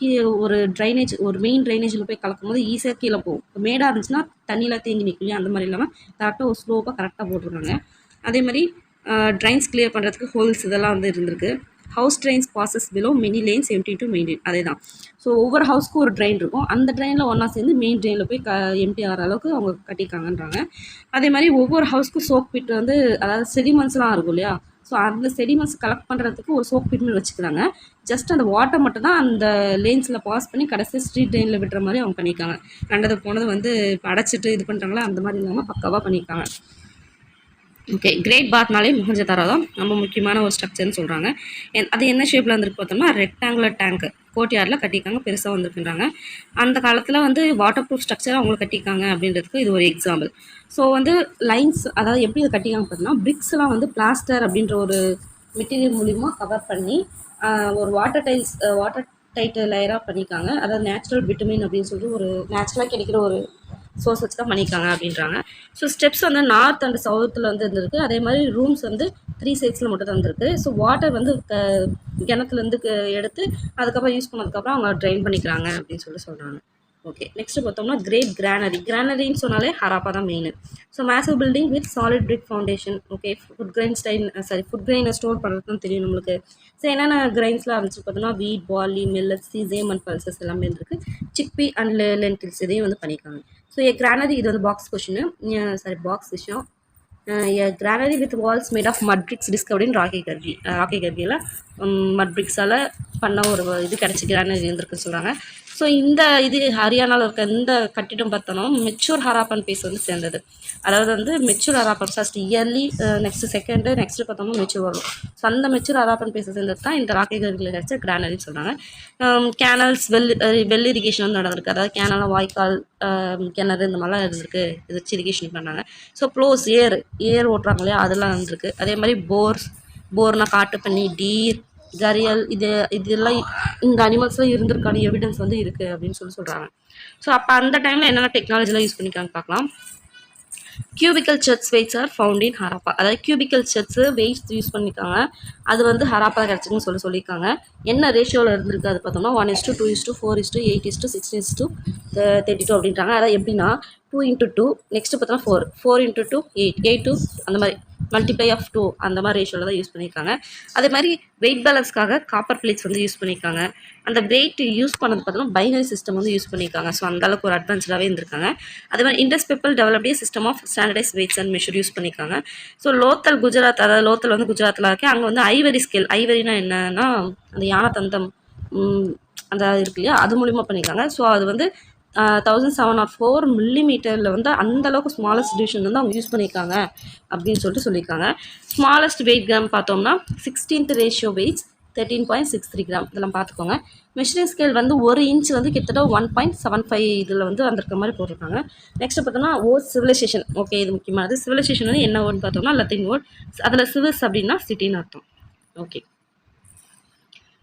ஒரு மெயின் ட்ரைனேஜில் போய் கலக்கும் போது ஈஸியாக கீழே போகும். மேடாக இருந்துச்சுன்னா தண்ணியில் தேங்கி நிற்கலையா, அந்த மாதிரி இல்லாமல் கரெக்டாக ஒரு ஸ்லோப்பாக கரெக்டாக போட்டிருக்காங்க. அதே மாதிரி ட்ரைன்ஸ் கிளியர் பண்ணுறதுக்கு ஹோல்ஸ் இதெல்லாம் வந்து இருந்திருக்கு. House drains passes below many lanes empty to main drain. அதே தான். ஸோ ஒவ்வொரு ஹவுஸ்க்கும் ஒரு ட்ரெயின் இருக்கும். அந்த ட்ரெயினில் ஒன்றா சேர்ந்து மெயின் ட்ரெயினில் போய் எம்டி ஆகிற அளவுக்கு அவங்க கட்டியிருக்காங்கன்றாங்க. அதே மாதிரி ஒவ்வொரு ஹவுஸ்க்கும் சோக் பிட் வந்து, அதாவது செடிமெண்ட்ஸ்லாம் இருக்கும் இல்லையா, ஸோ அந்த செடிமெண்ட்ஸ் கலெக்ட் பண்ணுறதுக்கு ஒரு சோக் பிட்னு வச்சுக்கிறாங்க. ஜஸ்ட் அந்த வாட்டர் மட்டும் தான் அந்த லேன்ஸில் பாஸ் பண்ணி கடைசி ஸ்ட்ரீட் ட்ரெயினில் விடுற மாதிரி அவங்க பண்ணியிருக்காங்க. கண்டது போனது வந்து இப்போ அடைச்சிட்டு இது பண்ணுறாங்களா, அந்த மாதிரி இல்லாமல் பக்காவாக பண்ணியிருக்காங்க. ஓகே, கிரேட் பாத்னாலே மொஹஞ்சதாரோ தான் ரொம்ப முக்கியமான ஒரு ஸ்ட்ரக்சர்னு சொல்கிறாங்க. அது என்ன ஷேப்பில் வந்துருக்கு பார்த்தோம்னா ரெக்டாங்குலர் டேங்க் கோர்ட்யார்டில் கட்டியிருக்காங்க, பெருசாக வந்துருக்குன்றாங்க. அந்த காலத்தில் வந்து வாட்டர் ப்ரூஃப் ஸ்ட்ரக்சர் அவங்களுக்கு கட்டியிருக்காங்க அப்படின்றதுக்கு இது ஒரு எக்ஸாம்பிள். ஸோ வந்து லைன்ஸ், அதாவது எப்படி இது கட்டிக்காங்க பார்த்தோம்னா பிரிக்ஸ்லாம் வந்து பிளாஸ்டர் அப்படின்ற ஒரு மெட்டீரியல் மூலிமா கவர் பண்ணி ஒரு வாட்டர் டைட் லேயராக பண்ணியிருக்காங்க. அதாவது நேச்சுரல் விட்டமின் அப்படின்னு சொல்லிட்டு ஒரு நேச்சுரலாக கிடைக்கிற ஒரு சோர்ஸ் வச்சு தான் பண்ணியிருக்காங்க அப்படின்றாங்க. ஸோ ஸ்டெப்ஸ் வந்து நார்த் அண்ட் சவுத்தில் வந்து இருந்திருக்கு. அதே மாதிரி ரூம்ஸ் வந்து 3 சைட்ஸில் மட்டும் தான் இருந்திருக்கு. ஸோ வாட்டர் வந்து கிணத்துலேருந்து எடுத்து அதுக்கப்புறம் யூஸ் பண்ணதுக்கப்புறம் அவங்க ட்ரைன் பண்ணிக்கிறாங்க அப்படின்னு சொல்கிறாங்க. ஓகே, நெக்ஸ்ட் பார்த்தோம்னா கிரேட் கிரானரின்னு சொன்னாலே ஹராப்பா தான் main. So massive building with solid brick foundation. Okay, food கிரெயினை ஸ்டோர் பண்ணுறது தான் தெரியும் நம்மளுக்கு. ஸோ என்னென்ன கிரைன்ஸ்லாம் இருந்துச்சு பார்த்தோம்னா wheat, barley, millet, sesame and pulses எல்லாமே இருந்திருக்கு. சிக்பி அண்ட் லென்டில்ஸ் இதையும் வந்து பண்ணியிருக்காங்க. ஸோ கிரானரி இது வந்து பாக்ஸ் விஷயம். Granary with walls made of mud bricks discovered in ராக்கி கர்கியில் மட் பிரிக்ஸால் பண்ண ஒரு இது கிடச்சி கிரானரி இருந்திருக்குன்னு சொல்கிறாங்க. ஸோ இது ஹரியானாவில் இருக்க இந்த கட்டிடம் பார்த்தோன்னா மெச்சூர் ஹராப்பன் பேஸ் வந்து சேர்ந்தது. அதாவது வந்து mature Harappan first early, next second, next பார்த்தோம்னா மெச்சூர் வரும். ஸோ அந்த மெச்சூர் ஹராப்பன் பேஸை சேர்ந்தது தான் இந்த ராக்கி கரிகளில் கிடைச்ச கிரானரின்னு சொல்கிறாங்க. கேனல்ஸ் வெல் இரிகேஷன் வந்து நடந்திருக்கு. அதாவது கேனலாம் வாய்க்கால், கிணறு இந்த மாதிரிலாம் இருந்திருக்கு. இது வச்சு இரிகேஷன் பண்ணாங்க. ஸோ ப்ளோஸ் ஏர் ஓட்டுறாங்க இல்லையா, அதெல்லாம் இருந்திருக்கு. அதே மாதிரி போர்னா காட்டு பண்ணி, டீர், கரியல், இதெல்லாம் இந்த அனிமல்ஸ்லாம் இருந்திருக்கான எவிடன்ஸ் வந்து இருக்குது அப்படின்னு சொல்கிறாங்க. ஸோ அப்போ அந்த டைமில் என்னென்ன டெக்னாலஜிலாம் யூஸ் பண்ணிக்காங்க பார்க்கலாம். Cubical sets weights are found in Harappa. அதாவது கியூபிக்கல் செட்ஸு வெயிட்ஸ் யூஸ் பண்ணியிருக்காங்க. அது வந்து ஹராப்பா கிடச்சிருக்குன்னு சொல்லியிருக்காங்க. என்ன ரேஷியோவில் இருந்திருக்கு அது பார்த்தோம்னா 1:2, 2:4, 8, 16:32 அப்படின்றாங்க. அதாவது எப்படின்னா 2:2, நெக்ஸ்ட்டு பார்த்தோம்னா 4:2, 8 அந்த மாதிரி மல்டிப்ளை ஆஃப் 2 அந்த மாதிரி ரேஷியோவில் தான் யூஸ் பண்ணியிருக்காங்க. அதே மாதிரி வெயிட் பேலன்ஸ்க்காக காப்பர் பிளேட்ஸ் வந்து யூஸ் பண்ணியிருக்காங்க. அந்த வெயிட் யூஸ் பண்ணது பார்த்தோம்னா பைனரி சிஸ்டம் வந்து யூஸ் பண்ணியிருக்காங்க. ஸோ அந்தளவுக்கு ஒரு அட்வான்ஸ்டாகவே இருந்திருக்காங்க. அதே மாதிரி Indus people developed system of standardize weights and measure use பண்ணியிருக்காங்க. ஸோ லோத்தல் குஜராத், அதாவது லோத்தல் வந்து குஜராத்தில் இருக்குது. அங்கே வந்து ஐவரி ஸ்கேல், ஐவரினா என்னன்னா அந்த யானை தந்தம் அந்த இருக்கு இல்லையா, அது மூலிமா பண்ணியிருக்காங்க. ஸோ அது வந்து 1704 மில்லிமீட்டரில் வந்து அந்தளவுக்கு ஸ்மாலஸ்ட் டிவிஷன் வந்து அவங்க யூஸ் பண்ணியிருக்காங்க அப்படின்னு சொல்லியிருக்காங்க. ஸ்மாலஸ்ட் வெயிட் கிராம் பார்த்தோம்னா 16th ரேஷியோ வெயிட்ஸ் 13.63 கிராம். இதெல்லாம் பார்த்துக்கோங்க. மெஷரிங் ஸ்கேல் வந்து 1 இன்ச் வந்து கிட்டத்தட்ட 1.75 இதில் வந்து வந்திருக்க மாதிரி போட்டிருக்காங்க. நெக்ஸ்ட் பார்த்தோம்னா சிவிலைசேஷன். ஓகே, இது முக்கியமானது. சிவிலைசேஷன் வந்து என்ன வேர்டுன்னு பார்த்தோம்னா லத்தீன் வேர்ட். அதில் சிவில்ஸ் அப்படின்னா சிட்டின்னு அர்த்தம். ஓகே,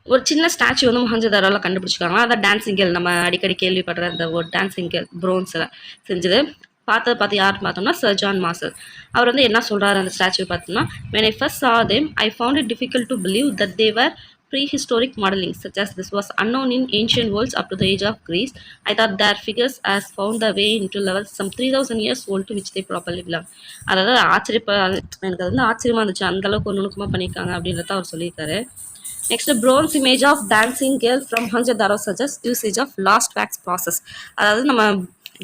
ஒரு சின்ன ஸ்டாச்சு வந்து மொஹஞ்சதாரோவில் கண்டுபிடிச்சிருக்காங்க. அதான் டான்சிங் கேர்ள், நம்ம அடிக்கடி கேள்விப்படுற அந்த ஒரு டான்சிங் கேர்ள் ப்ரோன்ஸில் செஞ்சது. பார்த்து யாருன்னு பார்த்தோம்னா சர் ஜான் மார்சல். அவர் வந்து என்ன சொல்கிறாரு அந்த ஸ்டாச்சு பார்த்தோம்னா, when I first saw them I found it difficult to believe that they were prehistoric modeling such as this was unknown in ancient worlds up to the age of Greece. I thought their figures has found their way into levels some 3000 years old to which they properly belong. அதாவது எனக்கு அது வந்து ஆச்சரியமாக இருந்துச்சு, அந்தளவுக்கு ஒரு நுணுக்கமாக பண்ணியிருக்காங்க அப்படின்றத அவர் சொல்லியிருக்காரு. Next, bronze image of dancing girl from Mohenjo-daro suggests usage of lost wax process. அதாவது நம்ம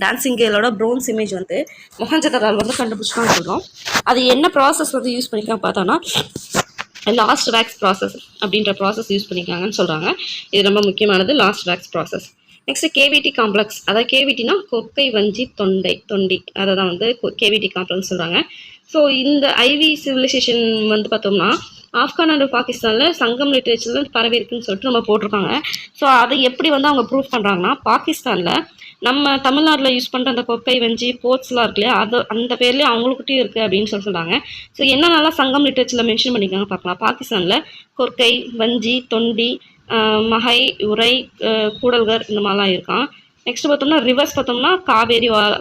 டான்சிங் கேர்ளோட ப்ரோன்ஸ் இமேஜ் வந்து மொஹஞ்சதாரோவில் வந்து கண்டுபிடிச்சிட்டான்னு சொல்கிறோம். அது என்ன ப்ராசஸ் வந்து யூஸ் பண்ணிக்கலாம் பார்த்தோன்னா லாஸ்ட் வேக்ஸ் ப்ராசஸ் அப்படின்ற ப்ராசஸ் யூஸ் பண்ணிக்காங்கன்னு சொல்கிறாங்க. இது ரொம்ப முக்கியமானது, last wax process. Next cavity complex. அதாவது கேவிட்டினா கொக்கை வஞ்சி தொண்டி, அதை தான் வந்து கேவிடி காம்ப்ளெக்ஸ் சொல்கிறாங்க. ஸோ இந்த ஐவி சிவிலைசேஷன் வந்து பார்த்தோம்னா ஆப்கான் அண்ட் பாகிஸ்தானில் சங்கம் லிட்ரேச்சரில் பரவி இருக்குன்னு சொல்லிட்டு நம்ம போட்டிருக்காங்க. ஸோ அதை எப்படி வந்து அவங்க ப்ரூவ் பண்ணுறாங்கன்னா, பாகிஸ்தானில் நம்ம தமிழ்நாட்டில் யூஸ் பண்ணுற அந்த கொக்கை வஞ்சி போர்ட்ஸ்லாம் இருக்கு இல்லையா, அது அந்த பேர்லேயே அவங்களுக்கிட்டையும் இருக்குது அப்படின்னு சொல்கிறாங்க. ஸோ என்னென்னலாம் சங்கம் லிட்ரேச்சரில் மென்ஷன் பண்ணிக்காங்க பார்க்கலாம். பாகிஸ்தானில் கொற்கை, வஞ்சி, தொண்டி, மகை, உரை, கூடல்கர் இந்த மாதிரிலாம் இருக்கான். நெக்ஸ்ட் பார்த்தோம்னா ரிவர்ஸ் பார்த்தோம்னா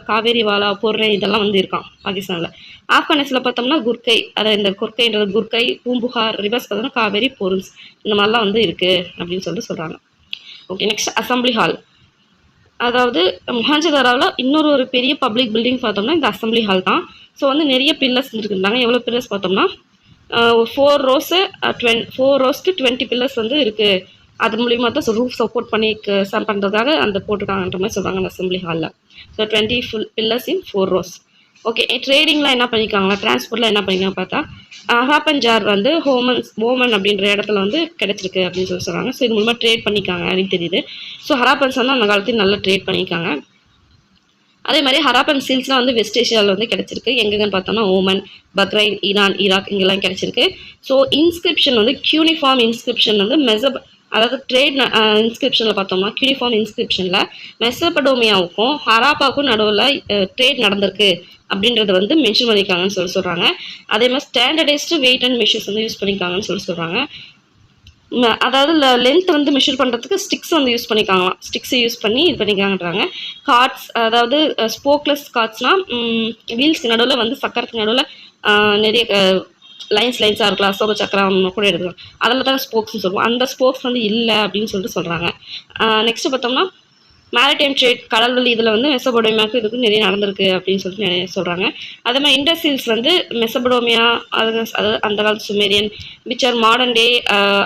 காவேரி வாலா, பொர்ரை இதெல்லாம் வந்து இருக்கான் பாகிஸ்தானில். ஆப்கானிஸ்தானில் பார்த்தோம்னா குர்கை, அதாவது இந்த கொர்க்கைன்றது குர்கை, பூம்புகார், ரிவர்ஸ் பார்த்தோம்னா காவேரி, பொருள்ஸ் இந்த மாதிரிலாம் வந்து இருக்குது அப்படின்னு சொல்கிறாங்க. Okay, next assembly hall. அதாவது மொஹஞ்சதாரோவில் இன்னொரு பெரிய பப்ளிக் பில்டிங் பார்த்தோம்னா இந்த அசம்பிளி ஹால் தான். ஸோ வந்து நிறைய பில்லர்ஸ் இருக்குறாங்க. எவ்வளோ பில்லர்ஸ் பார்த்தோம்னா 4 rows to 20 பில்லர்ஸ் வந்து இருக்குது. அது மூலிமா தான் ரூஃப் சப்போர்ட் பண்ணி பண்ணுறதுக்காக அந்த போட்டிருக்காங்கன்ற மாதிரி சொல்கிறாங்க அந்த அசம்பிளி ஹாலில். ஸோ 20 பில்லர்ஸ் இன் 4 rows. ஓகே, ட்ரேடிங்லாம் என்ன பண்ணியிருக்காங்களா, டிரான்ஸ்போர்ட்டில் என்ன பண்ணியிருக்காங்க பார்த்தா ஹராப்பன் ஜார் வந்து ஓமன் அப்படின்ற இடத்துல வந்து கிடச்சிருக்கு அப்படின்னு சொல்கிறாங்க. ஸோ இது மூலமாக ட்ரேட் பண்ணியிருக்காங்க அப்படின்னு தெரியுது. ஸோ ஹராப்பன்ஸ் வந்து அந்த காலத்தில் நல்லா ட்ரேட் பண்ணியிருக்காங்க. அதே மாதிரி ஹராப்பன் சீல்ஸ்லாம் வந்து வெஸ்ட் ஏஷியாவில் வந்து கிடச்சிருக்கு. எங்கெங்கன்னு பார்த்தோம்னா ஓமன், பக்ரைன், ஈரான், ஈராக் இங்கெல்லாம் கிடச்சிருக்கு. ஸோ இன்ஸ்கிரிப்ஷன் வந்து கியூனிஃபார்ம் இன்ஸ்கிரிப்ஷன் வந்து அதாவது ட்ரேட் இன்ஸ்கிரிப்ஷனில் பார்த்தோம்னா கியூனிஃபார்ம் இன்ஸ்கிரிப்ஷனில் மெசபடோமியாவுக்கும் ஹராப்பாவுக்கும் நடுவில் ட்ரேட் நடந்திருக்கு அப்படின்றத வந்து மென்ஷன் பண்ணியிருக்காங்கன்னு சொல்கிறாங்க. அதே மாதிரி ஸ்டாண்டர்டைஸ்டு வெயிட் அண்ட் மெஷர்ஸ் வந்து யூஸ் பண்ணியிருக்காங்கன்னு சொல்கிறாங்க. அதாவது லென்த் வந்து மெஷர் பண்ணுறதுக்கு ஸ்டிக்ஸ் வந்து யூஸ் பண்ணியிருக்காங்களாம். ஸ்டிக்ஸை யூஸ் பண்ணி இது பண்ணியிருக்காங்கன்றாங்க. கார்ட்ஸ், அதாவது ஸ்போக்லெஸ் கார்ட்ஸ்னால் வீல்ஸ்க்கு நடுவில் வந்து சக்கரத்துக்கு நடுவில் நிறைய லைன்ஸாக இருக்கலாம், அசோக சக்கரம் கூட எடுத்துக்கலாம். அதில் தான் ஸ்போக்ஸ்னு சொல்லுவோம். அந்த ஸ்போக்ஸ் வந்து இல்லை அப்படின்னு சொல்கிறாங்க. நெக்ஸ்ட்டு பார்த்தோம்னா மேரிடைம் ட்ரேட், கடல்வெளி இதில் வந்து மெசபடோமியாவுக்கு இதுக்கு நிறைய நடந்திருக்கு அப்படின்னு சொல்லிட்டு நிறைய சொல்கிறாங்க. அதே மாதிரி இண்டஸ்ட்ரீல்ஸ் வந்து மெசபடோமியா, அதாவது அந்த காலத்து Sumerian, which are modern day,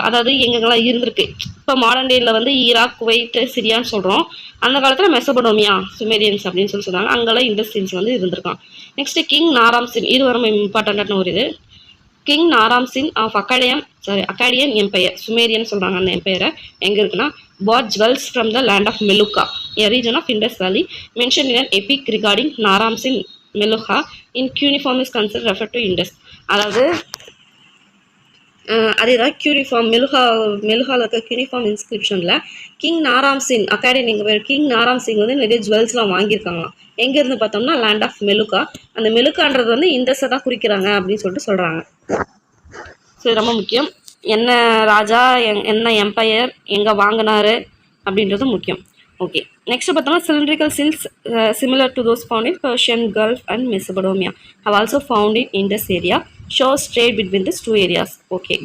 அதாவது எங்கெங்கெல்லாம் இருந்திருக்கு. இப்போ மாடர்ன் டேயில் வந்து ஈராக், குவைத், சிரியான்னு சொல்கிறோம். அந்த காலத்தில் மெசபடோமியா, சுமேரியன்ஸ் அப்படின்னு சொல்கிறாங்க. அங்கெல்லாம் இண்டஸ்ட்ரீல்ஸ் வந்து இருந்திருக்கான். நெக்ஸ்ட்டு கிங் நாராம் சிங், இது ரொம்ப இம்பார்ட்டண்ட்டான ஒரு இது. King Naram Sin of Akkadian empire, Sumerian சொல்கிறாங்க அந்த எம்பையரை, எங்கே இருக்குன்னா bought jewels from the land of Meluka, a region of Indus Valley, mentioned in an epic regarding Naram Sin Meluha in cuneiform is considered referred to Indus. அதாவது அதே தான் cuneiform மெலுஹாவில் இருக்க cuneiform இன்ஸ்கிரிப்ஷனில் king Naram Singh Akkadian எங்கள் பேர் king Naram Singh வந்து நிறைய ஜுவல்ஸ்லாம் வாங்கியிருக்காங்களாம். எங்கேருந்து பார்த்தோம்னா லேண்ட் ஆஃப் மெலுக்கா. அந்த மெலுக்கான்றது வந்து இண்டஸை தான் குறிக்கிறாங்க அப்படின்னு சொல்லிட்டு சொல்கிறாங்க. ஸோ இது ரொம்ப முக்கியம். என்ன ராஜா என்ன எம்பையர் எங்கே வாங்கினாரு அப்படின்றது முக்கியம். ஓகே, நெக்ஸ்ட் பார்த்தோம்னா cylindrical seals similar to those found in Persian Gulf and Mesopotamia have also found in Indus area, shows trade between these two areas. Okay,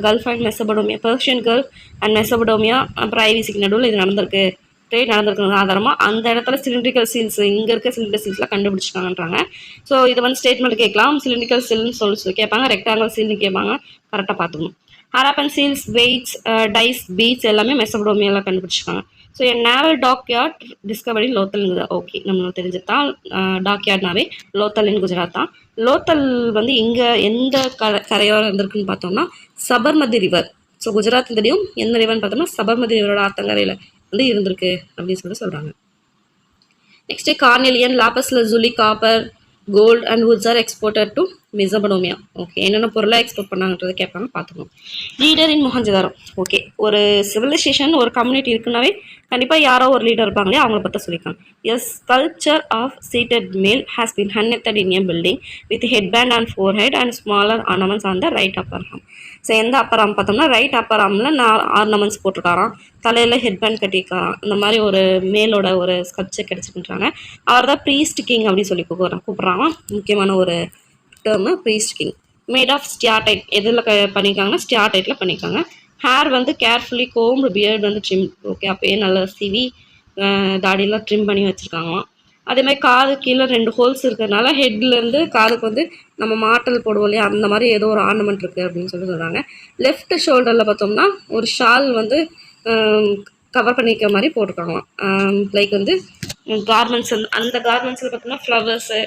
Gulf and Mesopotamia, Persian Gulf and Mesopotamia அப்புறம் ஐவிசிக்கு நடுவில் இது நடந்திருக்கு, trade நடந்திருக்குங்க ஆதாரமாக அந்த இடத்துல cylindrical seals இங்கே இருக்க cylinder சீல்ஸ்லாம் கண்டுபிடிச்சிருக்காங்கன்றாங்க. So இதை வந்து ஸ்டேட்மெண்ட் கேட்கலாம், சிலிண்ட்ரிக்கல் சீல்னு சொல்லி கேட்பாங்க, ரெக்டாங்கல் சீல்னு கேட்பாங்க, கரெக்டாக பார்த்துக்கணும். Harappan seals, weights, dies, beads எல்லாமே மெசபடோமியாவில் கண்டுபிடிச்சிருக்காங்க. ஸோ என் நேவல் டாக்யார்ட் டிஸ்கவரி லோத்தல்ங்குது. ஓகே, நம்மளுக்கு தெரிஞ்சதான் டாக்யார்ட்னாவே லோத்தல் இன் குஜராத் தான். லோத்தல் வந்து இங்கே எந்த கரையோரம் இருந்திருக்குன்னு பார்த்தோம்னா சபர்மதி ரிவர். ஸோ குஜராத் தெரியும், எந்த ரிவர்னு பார்த்தோம்னா சபர்மதி ரிவரோட ஆத்தங்கரையில் வந்து இருந்திருக்கு அப்படின்னு சொல்கிறாங்க. Next carnelian, lapis lazuli, copper, gold and woods are exported to Mesopotamia. Okay, என்னென்ன பொருளாக எக்ஸ்போர்ட் பண்ணாங்கன்றதை கேட்பாங்க, பார்த்துக்கணும். Leader in Mohenjodaro. ஓகே, ஒரு சிவிலைசேஷன் ஒரு கம்யூனிட்டி இருக்குன்னாவே கண்டிப்பாக யாரோ ஒரு லீடர் இருப்பாங்களே, அவங்கள பற்றி சொல்லியிருக்காங்க. As sculpture of seated male has been unearthed in a building with headband and forehead and smaller ornaments on the right upper arm. So எந்த அப்பர் ஆர்ம் பார்த்தோம்னா ரைட் அப்பர் ஆர்மில் ஆர்னமெண்ட்ஸ் போட்டிருக்காராம், தலையில் ஹெட்பேண்ட் கட்டியிருக்காராம். இந்த மாதிரி ஒரு மேலோட ஒரு ஸ்கல்ப்சர் கிடச்சிக்கின்றாங்க. அவர் தான் priest king அப்படின்னு சொல்லி கூப்பிட்றாங்க. முக்கியமான ஒரு term priest king. Made of steatite, எதில் பண்ணியிருக்காங்கன்னா ஸ்டியாடைட்டில் பண்ணியிருக்காங்க. ஹேர் வந்து கேர்ஃபுல்லி கோம்பு, பியர்டு வந்து ட்ரிம். ஓகே, அப்போயே நல்லா சிவி தாடியெல்லாம் ட்ரிம் பண்ணி வச்சுருக்காங்களாம். அதேமாதிரி காது கீழே 2 ஹோல்ஸ் இருக்கிறதுனால ஹெட்லேருந்து காதுக்கு வந்து நம்ம மாட்டல் போடுவோம் இல்லையா, அந்த மாதிரி ஏதோ ஒரு ஆர்னமெண்ட் இருக்குது அப்படின்னு சொல்கிறாங்க. லெஃப்ட் ஷோல்டரில் பார்த்தோம்னா ஒரு ஷால் வந்து கவர் பண்ணிக்கிற மாதிரி போட்டிருக்காங்களாம். லைக் வந்து கார்மெண்ட்ஸ், அந்த கார்மெண்ட்ஸில் பார்த்தோம்னா ஃப்ளவர்ஸு,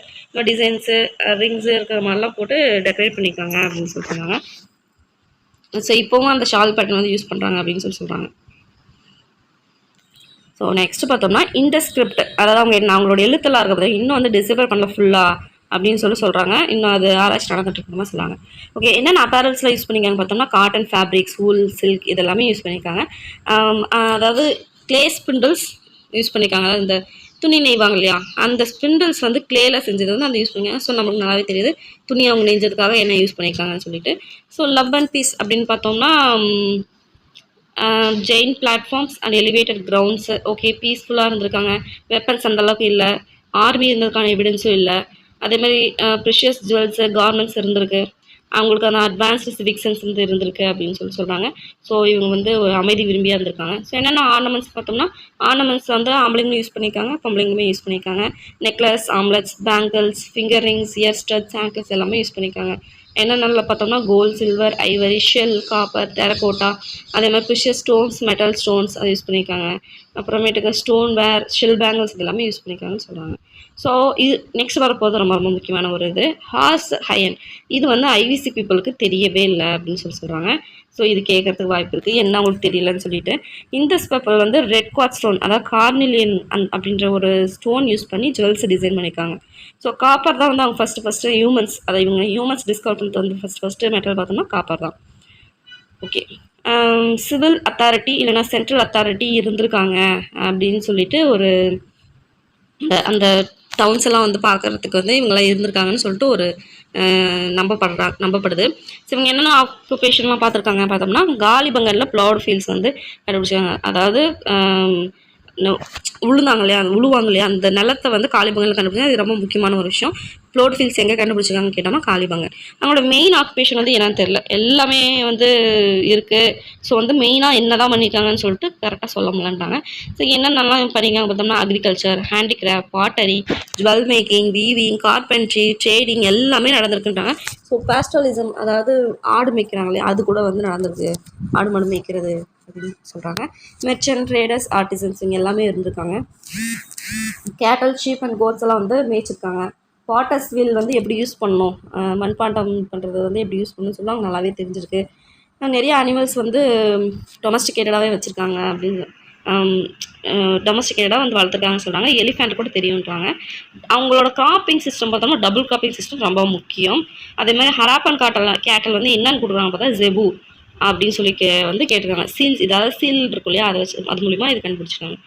டிசைன்ஸு, ரிங்ஸு இருக்கிற மாதிரிலாம் போட்டு டெக்கரேட் பண்ணியிருக்காங்க அப்படின்னு சொல்கிறாங்க. ஸோ இப்போவும் அந்த ஷால் பேட்டர்ன் வந்து யூஸ் பண்ணுறாங்க அப்படின்னு சொல்கிறாங்க. ஸோ நெக்ஸ்ட் பார்த்தோம்னா இந்த ஸ்கிரிப்ட், அதாவது அவங்களோட எழுத்தெல்லாம் இருக்கிறது இன்னும் வந்து டிசைபர் பண்ணல ஃபுல்லாக அப்படின்னு சொல்கிறாங்க. இன்னும் அது ஆராய்ச்சி நடந்துட்டு இருக்கிற மாதிரி சொல்கிறாங்க. ஓகே, என்னென்ன அப்பேரல்ஸ்லாம் யூஸ் பண்ணிக்காங்க பார்த்தோம்னா காட்டன், ஃபேப்ரிக்ஸ், வூல், சில்க் இதெல்லாமே யூஸ் பண்ணியிருக்காங்க. அதாவது கிளே ஸ்பிண்டில்ஸ் யூஸ் பண்ணியிருக்காங்க. இந்த துணி நெய்வாங்க இல்லையா, அந்த ஸ்பிண்டில்ஸ் வந்து கிளேயில் செஞ்சது வந்து அந்த யூஸ் பண்ணிக்காங்க. ஸோ நமக்கு நல்லாவே தெரியுது துணி அவங்க நெஞ்சதுக்காக என்ன யூஸ் பண்ணியிருக்காங்கன்னு சொல்லிட்டு. ஸோ லவ் அண்ட் பீஸ் அப்படின்னு பார்த்தோம்னா Jain platforms and elevated grounds. Okay, பீஸ்ஃபுல்லாக இருந்திருக்காங்க. வெப்பன்ஸ் அந்தளவுக்கு இல்லை, ஆர்மி இருந்ததுக்கான எவிடன்ஸும் இல்லை. அதேமாதிரி ப்ரிஷியஸ் ஜுவல்ஸு, கார்மெண்ட்ஸ் இருந்திருக்கு. அவங்களுக்கு அந்த அட்வான்ஸ்டு சிவிக் சென்ஸ் வந்து இருந்திருக்கு அப்படின்னு சொல்கிறாங்க. ஸோ இவங்க வந்து ஒரு அமைதி விரும்பியாக இருந்திருக்காங்க. ஸோ என்னென்ன ஆர்னமெண்ட்ஸ் பார்த்தோம்னா ஆர்னமெண்ட்ஸ் வந்து ஆம்பளைங்களும் யூஸ் பண்ணியிருக்காங்க, பொம்பளைங்களுமே யூஸ் பண்ணியிருக்காங்க. Necklace, armlets, bangles, finger rings, ear studs, ankles எல்லாமே யூஸ் பண்ணியிருக்காங்க. என்னென்ன பார்த்தோம்னா gold, silver, ivory, shell, copper, terracotta, அதே மாதிரி ப்ரிஷியஸ் ஸ்டோன்ஸ், மெட்டல் ஸ்டோன்ஸ் அதை யூஸ் பண்ணியிருக்காங்க. அப்புறமேட்டுக்கு ஸ்டோன் வேர், ஷெல் பேங்கிள்ஸ் இதெல்லாமே யூஸ் பண்ணியிருக்காங்கன்னு சொல்கிறாங்க. ஸோ இது நெக்ஸ்ட் வரப்போது ரொம்ப ரொம்ப முக்கியமான ஒரு இது ஹார்ஸ் ஹயன். இது வந்து ஐவிசி பீப்புளுக்கு தெரியவே இல்லை அப்படின்னு சொல்கிறாங்க. ஸோ இது கேட்கறதுக்கு வாய்ப்பு இருக்குது, என்ன அவங்களுக்கு தெரியலன்னு சொல்லிட்டு. இந்த பேப்பர் வந்து ரெட் குவார்ட்ஸ் ஸ்டோன், அதாவது கார்னிலியன் அப்படின்ற ஒரு ஸ்டோன் யூஸ் பண்ணி ஜுவல்ஸ் டிசைன் பண்ணியிருக்காங்க. ஸோ காப்பர் தான் வந்து அவங்க ஃபஸ்ட்டு ஹியூமன்ஸ், அதை இவங்க ஹியூமன்ஸ் டிஸ்கவர் பண்ணிட்டு வந்து ஃபஸ்ட்டு மெட்டல் பார்த்தோம்னா காப்பர் தான். ஓகே, சிவில் அத்தாரிட்டி இல்லைனா சென்ட்ரல் அத்தாரிட்டி இருந்திருக்காங்க அப்படின்னு சொல்லிட்டு ஒரு அந்த டவுன்ஸ் எல்லாம் வந்து பார்க்குறதுக்கு வந்து இவங்களாம் இருந்திருக்காங்கன்னு சொல்லிட்டு ஒரு நம்பப்படுது. ஸோ இவங்க என்னென்ன ஆக்குபேஷன்லாம் பார்த்துருக்காங்க பார்த்தோம்னா காலிபங்கனில் ப்ளவுட் ஃபீல்ட்ஸ் வந்து கண்டுபிடிச்சாங்க. அதாவது உழுவாங்க இல்லையா அந்த நிலத்தை வந்து காலிபங்கனில் கண்டுபிடிச்சாங்க. இது ரொம்ப முக்கியமான ஒரு விஷயம். ப்ளவுட் ஃபீல்ட்ஸ் எங்கே கண்டுபிடிச்சிருக்காங்கன்னு கேட்டோம்னா காலிபங்கன். அவங்களோட மெயின் ஆக்குபேஷன் வந்து என்னன்னு தெரியல, எல்லாமே வந்து இருக்குது. ஸோ வந்து மெயினாக என்ன தான் பண்ணியிருக்காங்கன்னு சொல்லிட்டு கரெக்டாக சொல்ல முடியலன்ட்டாங்க. ஸோ என்னென்னலாம் பண்ணியிருக்காங்க பார்த்தோம்னா agriculture, handicraft, pottery, jewel making, weaving, carpentry, trading எல்லாமே நடந்திருக்குன்றாங்க. ஸோ பாஸ்டலிசம், அதாவது ஆடு மேய்க்கிறாங்களே அது கூட வந்து நடந்திருக்கு, ஆடு மாடு மேய்க்கிறது அப்படின்னு சொல்கிறாங்க. மெர்ச்சன்ட், ட்ரேடர்ஸ், ஆர்டிசன்ஸ் இங்கே எல்லாமே இருந்திருக்காங்க. கேட்டல், ஷீப் அண்ட் கோட்ஸ் எல்லாம் வந்து மேய்ச்சிருக்காங்க. பாட்டர்ஸ் வீல் வந்து எப்படி யூஸ் பண்ணணும், மண்பாண்டம் பண்ணுறது வந்து எப்படி யூஸ் பண்ணணும்னு சொல்லி அவங்க நல்லாவே தெரிஞ்சிருக்கு. நிறைய அனிமல்ஸ் வந்து டொமஸ்டிகேட்டடாகவே வச்சுருக்காங்க அப்படின்னு டொமஸ்டிகேட்டடாக வந்து வளர்த்துருக்காங்கன்னு சொல்கிறாங்க. எலிஃபெண்ட் கூட தெரியுன்றாங்க. அவங்களோட கிராப்பிங் சிஸ்டம் பார்த்தோம்னா டபுள் கிராப்பிங் சிஸ்டம் ரொம்ப முக்கியம். அதே மாதிரி ஹராப்பன் கேட்டல் வந்து என்னன்னு கொடுக்குறாங்க பார்த்தா ஜெபு அப்படின்னு சொல்லி வந்து கேட்டிருக்காங்க. சீல்ஸ், இதாவது சீல் இருக்கும் இல்லையா, அதை வச்சு அது மூலிமா இது கண்டுபிடிச்சிருக்காங்க.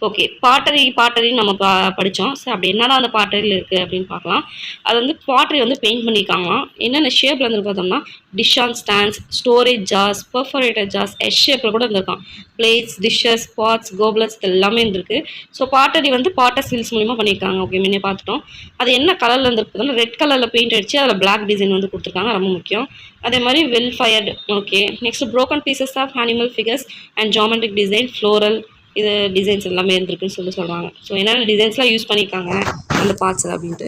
ஓகே, பாட்டரி நம்ம படித்தோம். ஸோ அப்படி என்னடா அந்த பாட்டரியில் இருக்குது அப்படின்னு பார்க்கலாம். அது வந்து பாட்டரி வந்து பெயிண்ட் பண்ணியிருக்காங்களாம். என்னென்ன ஷேப்பில் வந்து பார்த்தோம்னா dish stands, storage jars, perforated jars, S ஷேப்பில் கூட இருந்திருக்கான். பிளேட்ஸ், டிஷ்ஷஸ், பாட்ஸ், கோப்லட்ஸ் எல்லாமே இருந்திருக்கு. ஸோ பாட்டரி வந்து பாட்டர்ஸ் வீல்ஸ் மூலிமா பண்ணியிருக்காங்க. ஓகே, முன்னே பார்த்துட்டோம். அது என்ன கலரில் இருந்திருக்குதுன்னா ரெட் கலரில் பெயிண்ட் அடிச்சு அதில் பிளாக் டிசைன் வந்து கொடுத்துருக்காங்க, ரொம்ப முக்கியம். அதே மாதிரி well fired. Okay, next broken pieces of animal figures and geometric design, floral, இது டிசைன்ஸ் எல்லாமே இருந்திருக்குன்னு சொல்கிறாங்க. ஸோ என்னென்ன டிசைன்ஸ்லாம் யூஸ் பண்ணியிருக்காங்க அந்த பார்ட்ஸில் அப்படின்ட்டு.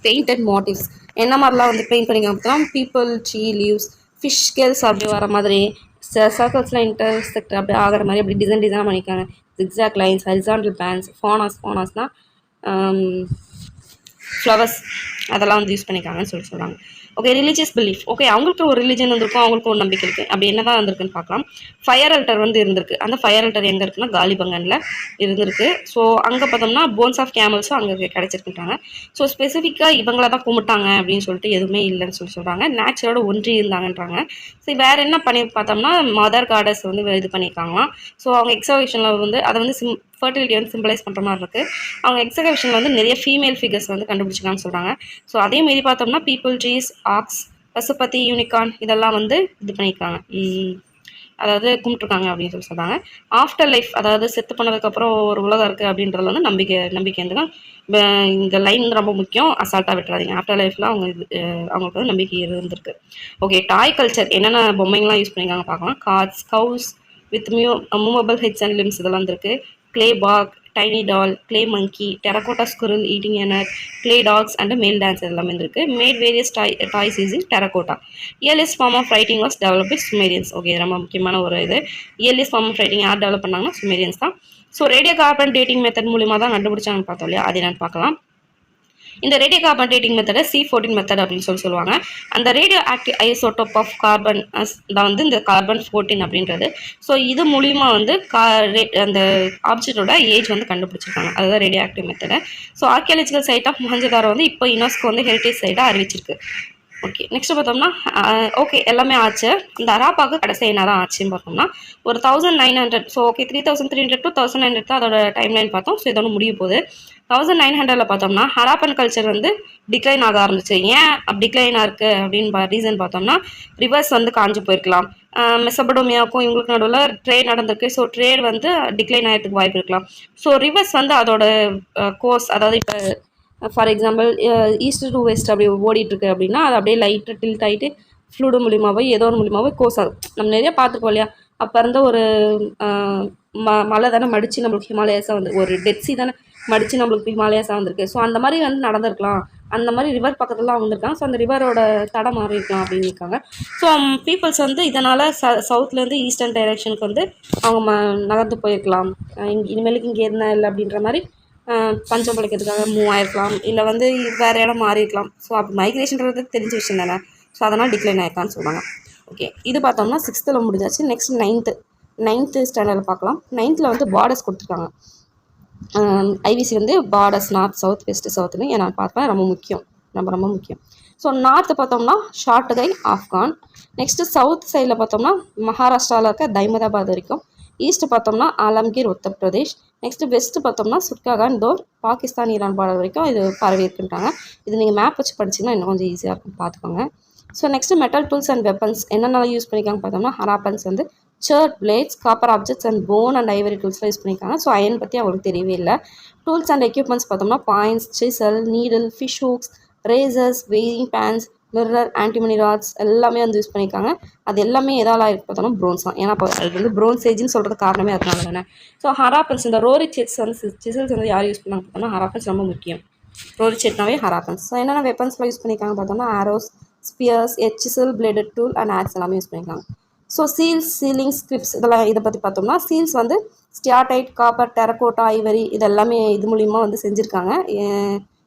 பெயிண்டட் மோட்டிவ்ஸ் என்ன மாதிரிலாம் வந்து பெயிண்ட் பண்ணிக்காங்க பார்த்தோம்னா people, tree leaves, fish scales அப்படி வர மாதிரி, சர்க்கிள்ஸ்லாம் இன்டர்செக்ட் அப்படி ஆகிற மாதிரி அப்படி டிசைனாக பண்ணியிருக்காங்க. ஜிக்ஸாக் லைன்ஸ், ஹரிசாண்டல் பேண்ட்ஸ், ஃபானாஸ்னால் ஃப்ளவர்ஸ், அதெல்லாம் வந்து யூஸ் பண்ணியிருக்காங்கன்னு சொல்கிறாங்க. Okay, religious belief. ஓகே, அவங்களுக்கு ஒரு ரிலிஜன் வந்திருக்கும், அவங்களுக்கு ஒரு நம்பிக்கை இருக்குது. அப்படி என்ன தான் வந்திருக்குன்னு பார்க்கலாம். ஃபயர் அல்டர் வந்து இருந்திருக்கு. அந்த ஃபயர் அல்டர் எங்கே இருக்குன்னா காலிபங்கனில் இருந்திருக்கு. ஸோ அங்கே பார்த்தோம்னா போன்ஸ் ஆஃப் கேமல்ஸும் அங்கே கிடச்சிருக்குன்றாங்க. ஸோ ஸ்பெசிஃபிக்காக இவங்கள தான் கும்பிட்டாங்க அப்படின்னு சொல்லிட்டு எதுவுமே இல்லைன்னு சொல்கிறாங்க. நேச்சரோட ஒன்றி இருந்தாங்கன்றாங்க. ஸோ வேறு என்ன பண்ணி பார்த்தோம்னா மதர் காடஸ் வந்து இது பண்ணியிருக்காங்களாம். ஸோ அவங்க எக்ஸபிஷனில் வந்து அதை வந்து ஃபர்டிலிட்டி வந்து சிம்பிளைஸ் பண்ணுற மாதிரி இருக்குது. அவங்க எக்ஸபிஷனில் வந்து நிறைய ஃபீமேல் ஃபிகர்ஸ் வந்து கண்டுபிடிச்சிருக்கான்னு சொல்கிறாங்க. ஸோ அதே மாரி பார்த்தோம்னா people, trees, ox, Pashupati, unicorn இதெல்லாம் வந்து இது பண்ணியிருக்காங்க, அதாவது கும்பிட்ருக்காங்க அப்படின்னு சொல்கிறாங்க. ஆஃப்டர் லைஃப், அதாவது செத்து பண்ணதுக்கப்புறம் ஒரு உலகம் இருக்குது அப்படின்றது வந்து நம்பிக்கை வந்து இந்த லைன் ரொம்ப முக்கியம், அசால்ட்டாக விட்டுறாதீங்க. ஆஃப்டர் லைஃப்பில் அவங்களுக்கு வந்து நம்பிக்கை இருந்திருக்கு. ஓகே, டாய் கல்ச்சர் என்னென்ன பொம்மைங்கள்லாம் யூஸ் பண்ணியிருக்காங்க பார்க்கலாம். Carts, cows with movable heads and limbs இதெல்லாம் இருக்குது. clay bark, tiny doll, clay monkey, terracotta squirrel eating a nut, clay dogs and a male dancer எல்லாமே இருக்கு. Made various toys using terracotta. Earliest form of writing was developed by Sumerians. Okay, ரொம்ப முக்கியமான ஒரு இது. earliest form of writing யார் develop பண்ணாங்கன்னா Sumerians தான். So radio carbon dating method மூலிமா தான் கண்டுபிடிச்சாங்கன்னு பார்த்தோம் இல்லையா, அது என்னன்னு பார்க்கலாம். இந்த ரேடியோ கார்பன் டேட்டிங் மெத்தடை C14 மெத்தட் அப்படின்னு சொல்லுவாங்க. அந்த radioactive isotope of carbon தான் வந்து இந்த கார்பன் 14 அப்படின்றது. ஸோ இது மூலிமா வந்து அந்த ஆப்ஜெக்டோட ஏஜ் வந்து கண்டுபிடிச்சிருக்காங்க. அதுதான் ரேடியோ ஆக்டிவ் மெத்தடை. So archaeological site of Mohenjodaro வந்து இப்போ யுனெஸ்கோ வந்து ஹெரிட்டேஜ் சைட்டாக அறிவிச்சிருக்கு. ஓகே, நெக்ஸ்ட் பார்த்தோம்னா ஓகே எல்லாமே ஆச்சு. இந்த ஹராப்பாவுக்கு கடைசி என்ன தான் ஆச்சுன்னு பார்த்தோம்னா ஒரு 1900. ஸோ ஓகே 3300 to 1900 தான் அதோட டைம்லைன் பார்த்தோம். ஸோ இதோட முடிய போகுது. 1900 பார்த்தோம்னா ஹராப்பன் கல்ச்சர் வந்து டிக்ளைன் ஆக ஆரம்பிச்சு. ஏன் டிக்ளைன் ஆயிருக்கு அப்படின்னு ரீசன் பார்த்தோம்னா ரிவர்ஸ் வந்து காஞ்சு போயிருக்கலாம். மெசபடோமியாவுக்கும் இவங்களுக்கு நடுவில் ட்ரேட் நடந்திருக்கு. ஸோ ட்ரேட் வந்து டிக்ளைன் ஆகிறதுக்கு வாய்ப்பு இருக்கலாம். ஸோ ரிவர்ஸ் வந்து அதோட கோர்ஸ், அதாவது இப்போ for example east to west அப்படி ஓடிட்டுருக்கு அப்படின்னா அது அப்படியே லைட்டாக டில்ட் ஆகிட்டு ஃப்ளூடு மூலியமாகவோ ஏதோ ஒரு மூலியமாகவோ கோர்ஸ் ஆகும். நம்ம நிறைய பார்த்துருக்கோம் இல்லையா, அப்போ இருந்த ஒரு மலை தானே மடித்து நம்மளுக்கு ஹிமாலயாஸாக வந்து ஒரு டெட்ஸி தானே மடித்து நம்மளுக்கு ஹிமாலயாஸாக வந்திருக்கு. ஸோ அந்த மாதிரி வந்து நடந்திருக்கலாம். அந்த மாதிரி ரிவர் பக்கத்துலாம் வந்திருக்காங்க. ஸோ அந்த ரிவரோட தடை மாறி இருக்கலாம் அப்படின்னு இருக்காங்க. ஸோ பீப்புள்ஸ் வந்து இதனால் சவுத்லேருந்து ஈஸ்டர்ன் டைரெக்ஷனுக்கு வந்து அவங்க நகர்ந்து போயிருக்கலாம். இனிமேலுக்கு இங்கே இருந்தால் இல்லை அப்படின்ற மாதிரி பஞ்சம் பிழைக்கிறதுக்காக மூவ் ஆகிருக்கலாம், இல்லை வந்து வேறு இடம் மாறியிருக்கலாம். ஸோ அப்படி மைக்ரேஷன்றது தெரிஞ்ச விஷயம் தானே. ஸோ அதனால் டிக்ளைன் ஆயிருக்கான்னு சொல்லுவாங்க. ஓகே, இது பார்த்தோம்னா 6th முடிஞ்சாச்சு. நெக்ஸ்ட் 9th ஸ்டாண்டர்டில் பார்க்கலாம். 9th வந்து பார்டர்ஸ் கொடுத்துருக்காங்க. ஐவிசி வந்து பார்டர்ஸ் நார்த், சவுத், வெஸ்ட், சவுத்துன்னு நான் பார்ப்பேன். ரொம்ப முக்கியம், ரொம்ப முக்கியம். ஸோ நார்த்து பார்த்தோம்னா ஷார்ட்கை, ஆப்கான். நெக்ஸ்ட்டு சவுத் சைடில் பார்த்தோம்னா மகாராஷ்டிராவில் இருக்க தைமதாபாத் வரைக்கும். ஈஸ்ட்டு பார்த்தோம்னா ஆலம்கீர், உத்தரப்பிரதேஷ். நெக்ஸ்ட்டு வெஸ்ட்டு பார்த்தோம்னா சுட்காகான், தோர், பாகிஸ்தான், ஈரான் பார்டர் வரைக்கும் இது பரவி இருக்குன்றாங்க. இது நீங்கள் மேப் வச்சு படிச்சிங்கன்னா இன்னும் கொஞ்சம் ஈஸியாக இருக்கும், பார்த்துக்கோங்க. So next metal tools and weapons என்னென்ன யூஸ் பண்ணிக்காங்க பார்த்தோம்னா ஹராப்பன்ஸ் வந்து chert, blades, copper objects and bone and ivory டூல்ஸ்லாம் யூஸ் பண்ணியிருக்காங்க. ஸோ அயன் பற்றி அவங்களுக்கு தெரியவே இல்லை. டூல்ஸ் அண்ட் எக்யூப்மெண்ட்ஸ் பார்த்தோம்னா points, chisel, needle, fish hooks, razors, weighing pans, mirror, antimony rods எல்லாமே வந்து யூஸ் பண்ணியிருக்காங்க. அது எல்லாமே எதால் இருக்கு பார்த்தோம்னா ப்ரோன்ஸ் தான். ஏன்னா இப்போ அது வந்து ப்ரோன்ஸ் ஏஜ்னு சொல்கிறது காரணமே அதனால தானே. ஸோ ஹராப்பன்ஸ் இந்த ரோரி செட்ஸ் வந்து சிசல்ஸ் வந்து யார் யூஸ் பண்ணாங்க பார்த்தோம்னா ஹராப்பன்ஸ் ரொம்ப முக்கியம். ரோரி செட்னாவே ஹராப்பன்ஸ். ஸோ என்னென்ன வெப்பன்ஸ்லாம் யூஸ் பண்ணியிருக்காங்க பார்த்தோம்னா arrows, spears, chisel, bladed tool and axe எல்லாமே யூஸ் பண்ணியிருக்காங்க. ஸோ சீல்ஸ், சீலிங், ஸ்கிரிப்ட்ஸ் இதெல்லாம் இதை பற்றி பார்த்தோம்னா சீல்ஸ் வந்து ஸ்டியாடைட், காப்பர், டெரகோட்டா, ஐவரி இது எல்லாமே இது மூலிமா வந்து செஞ்சுருக்காங்க.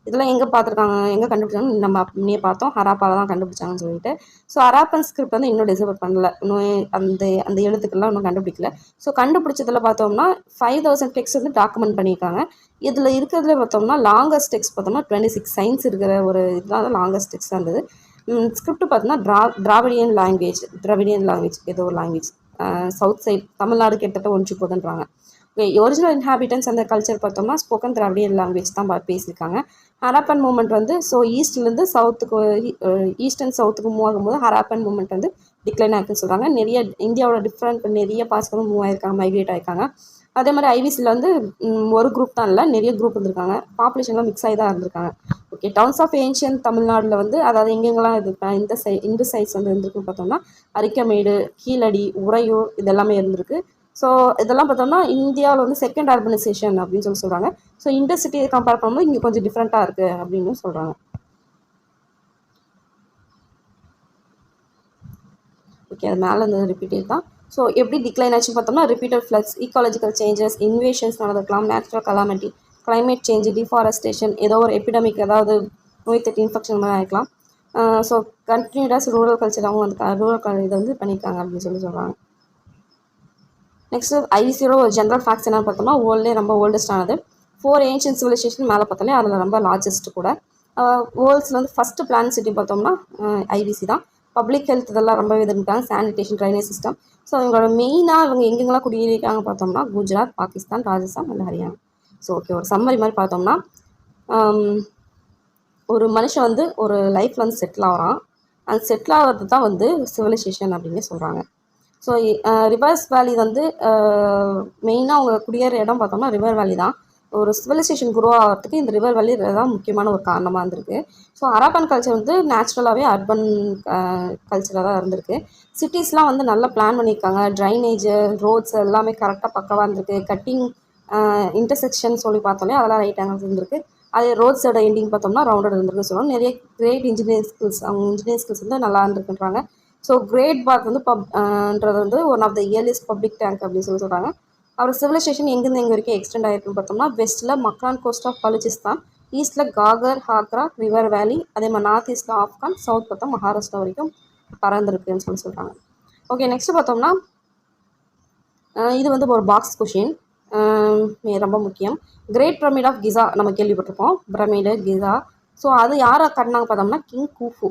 இதெல்லாம் எங்கே பார்த்துருக்காங்க, எங்கே கண்டுபிடிச்சாங்கன்னு நம்ம முன்னே பார்த்தோம், ஹராப்பாவில் தான் கண்டுபிடிச்சாங்கன்னு சொல்லிட்டு. ஸோ ஹராப்பன் ஸ்கிரிப்ட் வந்து இன்னும் டிசைவர் பண்ணல, இன்னும் அந்த அந்த எழுத்துக்கள்லாம் இன்னும் கண்டுபிடிக்கல. ஸோ கண்டுபிடிச்சதில் பார்த்தோம்னா 5000 டெக்ஸ்ட் வந்து டாக்குமெண்ட் பண்ணியிருக்காங்க. இதில் இருக்கிறதுல பார்த்தோம்னா லாங்கஸ்ட் டெக்ஸ்ட் பார்த்தோம்னா 26 சைன்ஸ் இருக்கிற ஒரு இதுதான் லாங்கஸ்ட் டெக்ஸ்ட்டாக இருந்தது. ஸ்கிரிப்ட் பார்த்தோம்னா திராவிடியன் லாங்குவேஜ் ஏதோ ஒரு லாங்குவேஜ், சவுத் சைட் தமிழ்நாடு கிட்டத்தட்ட ஒன்று போதுன்றாங்க. ஒரிஜினல் இன்ஹாபிட்டன்ஸ் அந்த கல்ச்சர் பார்த்தோம்னா ஸ்போக்கன் திராவிடியன் லாங்குவேஜ் தான் பேசியிருக்காங்க. ஹராப்பன் மூமெண்ட் வந்து ஸோ ஈஸ்ட்லேருந்து சவுத்துக்கு ஈஸ்ட் அண்ட் சவுத்துக்கு மூவ் ஆகும்போது ஹராப்பன் மூமெண்ட் வந்து டிக்ளைன் ஆகுதுன்னு சொல்கிறாங்க. நிறைய இந்தியாவோட டிஃப்ரெண்ட் நிறைய பார்ட்ஸ் வந்து மூவ் ஆயிருக்காங்க, மைக்ரேட் ஆயிருக்காங்க. அதே மாதிரி ஐவிசியில் வந்து ஒரு குரூப் தான் இல்லை, நிறைய குரூப் இருந்திருக்காங்க, பாப்புலேஷன்லாம் மிக்ஸ் ஆகி தான் இருந்திருக்காங்க. ஓகே, டவுன்ஸ் ஆஃப் ஏன்ஷியன் தமிழ்நாட்டில் வந்து அதாவது எங்கெங்கெல்லாம் இது இந்த சைட்ஸ் வந்து இருந்திருக்குன்னு பார்த்தோம்னா அரிக்கமேடு, கீழடி, உறையூர் இது எல்லாமே இருந்திருக்கு. ஸோ இதெல்லாம் பார்த்தோம்னா இந்தியாவில் வந்து செகண்ட் அர்பனைசேஷன் அப்படின்னு சொல்கிறாங்க. ஸோ இந்த சிட்டியை கம்பேர் பண்ணும்போது இங்கே கொஞ்சம் டிஃப்ரெண்ட்டாக இருக்குது அப்படின்னு சொல்கிறாங்க. ஓகே, அது மேலே இருந்தது ரிப்பீட்டட் தான். ஸோ எப்படி டிக்ளைன் ஆச்சுன்னு பார்த்தோம்னா repeated floods, ecological changes, invasions நடந்திருக்கலாம், natural calamity, climate change, deforestation, ஏதோ ஒரு எபிடமிக் ஏதாவது நோய் தொற்று இன்ஃபெக்ஷன் மாதிரி ஆகிக்கலாம். ஸோ கண்டினியூடாக ரூரல் கல்ச்சராகவும் வந்து ரூரல் இதை வந்து பண்ணியிருக்காங்க அப்படின்னு சொல்கிறாங்க. நெக்ஸ்ட்டு ஐவிசியோட ஒரு ஜென்ரல் ஃபேக்ட்ஸ் என்னென்னு பார்த்தோம்னா வேர்ல்ட்லேயே ரொம்ப ஓல்டஸ்டானது 4 ஏன்ஷியன்ட் சிவிலைசேஷன் மேலே பார்த்தாலே அதில் ரொம்ப லார்ஜஸ்ட்டு கூட. வேர்ல்ட்ஸில் வந்து ஃபஸ்ட்டு பிளான் சிட்டி பார்த்தோம்னா ஐவிசி தான். பப்ளிக் ஹெல்த் இதெல்லாம் ரொம்பவே இருக்காங்க, சானிடேஷன், ட்ரைனேஜ் சிஸ்டம். ஸோ இவங்களோட மெயினாக இவங்க எங்கெங்கெல்லாம் குடியிருக்காங்க பார்த்தோம்னா Gujarat, Pakistan, Rajasthan and Haryana. So okay, ஒரு சம்மரி மாதிரி பார்த்தோம்னா ஒரு மனுஷன் வந்து ஒரு லைஃப்பில் வந்து செட்டில் ஆகிறான். அந்த செட்டில் ஆகிறது தான் வந்து சிவிலைசேஷன் அப்படின்னு சொல்கிறாங்க. ஸோ ரிவர்ஸ் வேலி வந்து மெயினாக அவங்க குடியேற இடம் பார்த்தோம்னா ரிவர் வேலி தான். ஒரு சிவிலைசேஷன் குரோ ஆகிறதுக்கு இந்த ரிவர் வேலி தான் முக்கியமான ஒரு காரணமாக இருந்திருக்கு. ஸோ ஹராப்பன் கல்ச்சர் வந்து நேச்சுரலாகவே அர்பன் கல்ச்சராக தான் இருந்திருக்கு. சிட்டிஸ்லாம் வந்து நல்லா பிளான் பண்ணியிருக்காங்க, ட்ரைனேஜு, ரோட்ஸ் எல்லாமே கரெக்டாக பக்கவாக இருந்திருக்கு. கட்டிங் இன்டர்செக்ஷன் சொல்லி பார்த்தோம்லே அதெல்லாம் ரைட் ஆங்கிள்ஸ் இருந்திருக்கு. அதே ரோட்ஸோட எண்டிங் பார்த்தோம்னா ரவுண்டட் இருந்திருக்கு சொல்லணும். நிறைய கிரேட் இன்ஜினியரிங் ஸ்கில்ஸ், அவங்க இன்ஜினியரிங் ஸ்கில்ஸ் வந்து நல்லா இருந்திருக்குன்றாங்க. ஸோ கிரேட் பாத் வந்து ன்றது வந்து one of the earliest public tank அப்படின்னு சொல்கிறாங்க. அவர் சிவிலைசேஷன் எங்கேருந்து எங்கே வரைக்கும் எக்ஸ்டெண்ட் ஆகிருக்குன்னு பார்த்தோம்னா வெஸ்ட்டில் மக்ரான் கோஸ்ட் ஆஃப் பலுச்சிஸ்தான், ஈஸ்ட்டில் காகர், ஹாக்ரா, ரிவர் வேலி, அதே மாதிரி நார்த் ஈஸ்ட்டில் ஆப்கான், சவுத் பார்த்தா மகாராஷ்டிரா வரைக்கும் பறந்துருக்குன்னு சொல்கிறாங்க. ஓகே, நெக்ஸ்ட்டு பார்த்தோம்னா இது வந்து ஒரு பாக்ஸ் கொஷின், ரொம்ப முக்கியம். கிரேட் பிரமிட் ஆஃப் கிசா நம்ம கேள்விப்பட்டிருப்போம், பிரமிடு கிசா. ஸோ அது யாரை கட்டினாங்க பார்த்தோம்னா கிங் கூஃபு.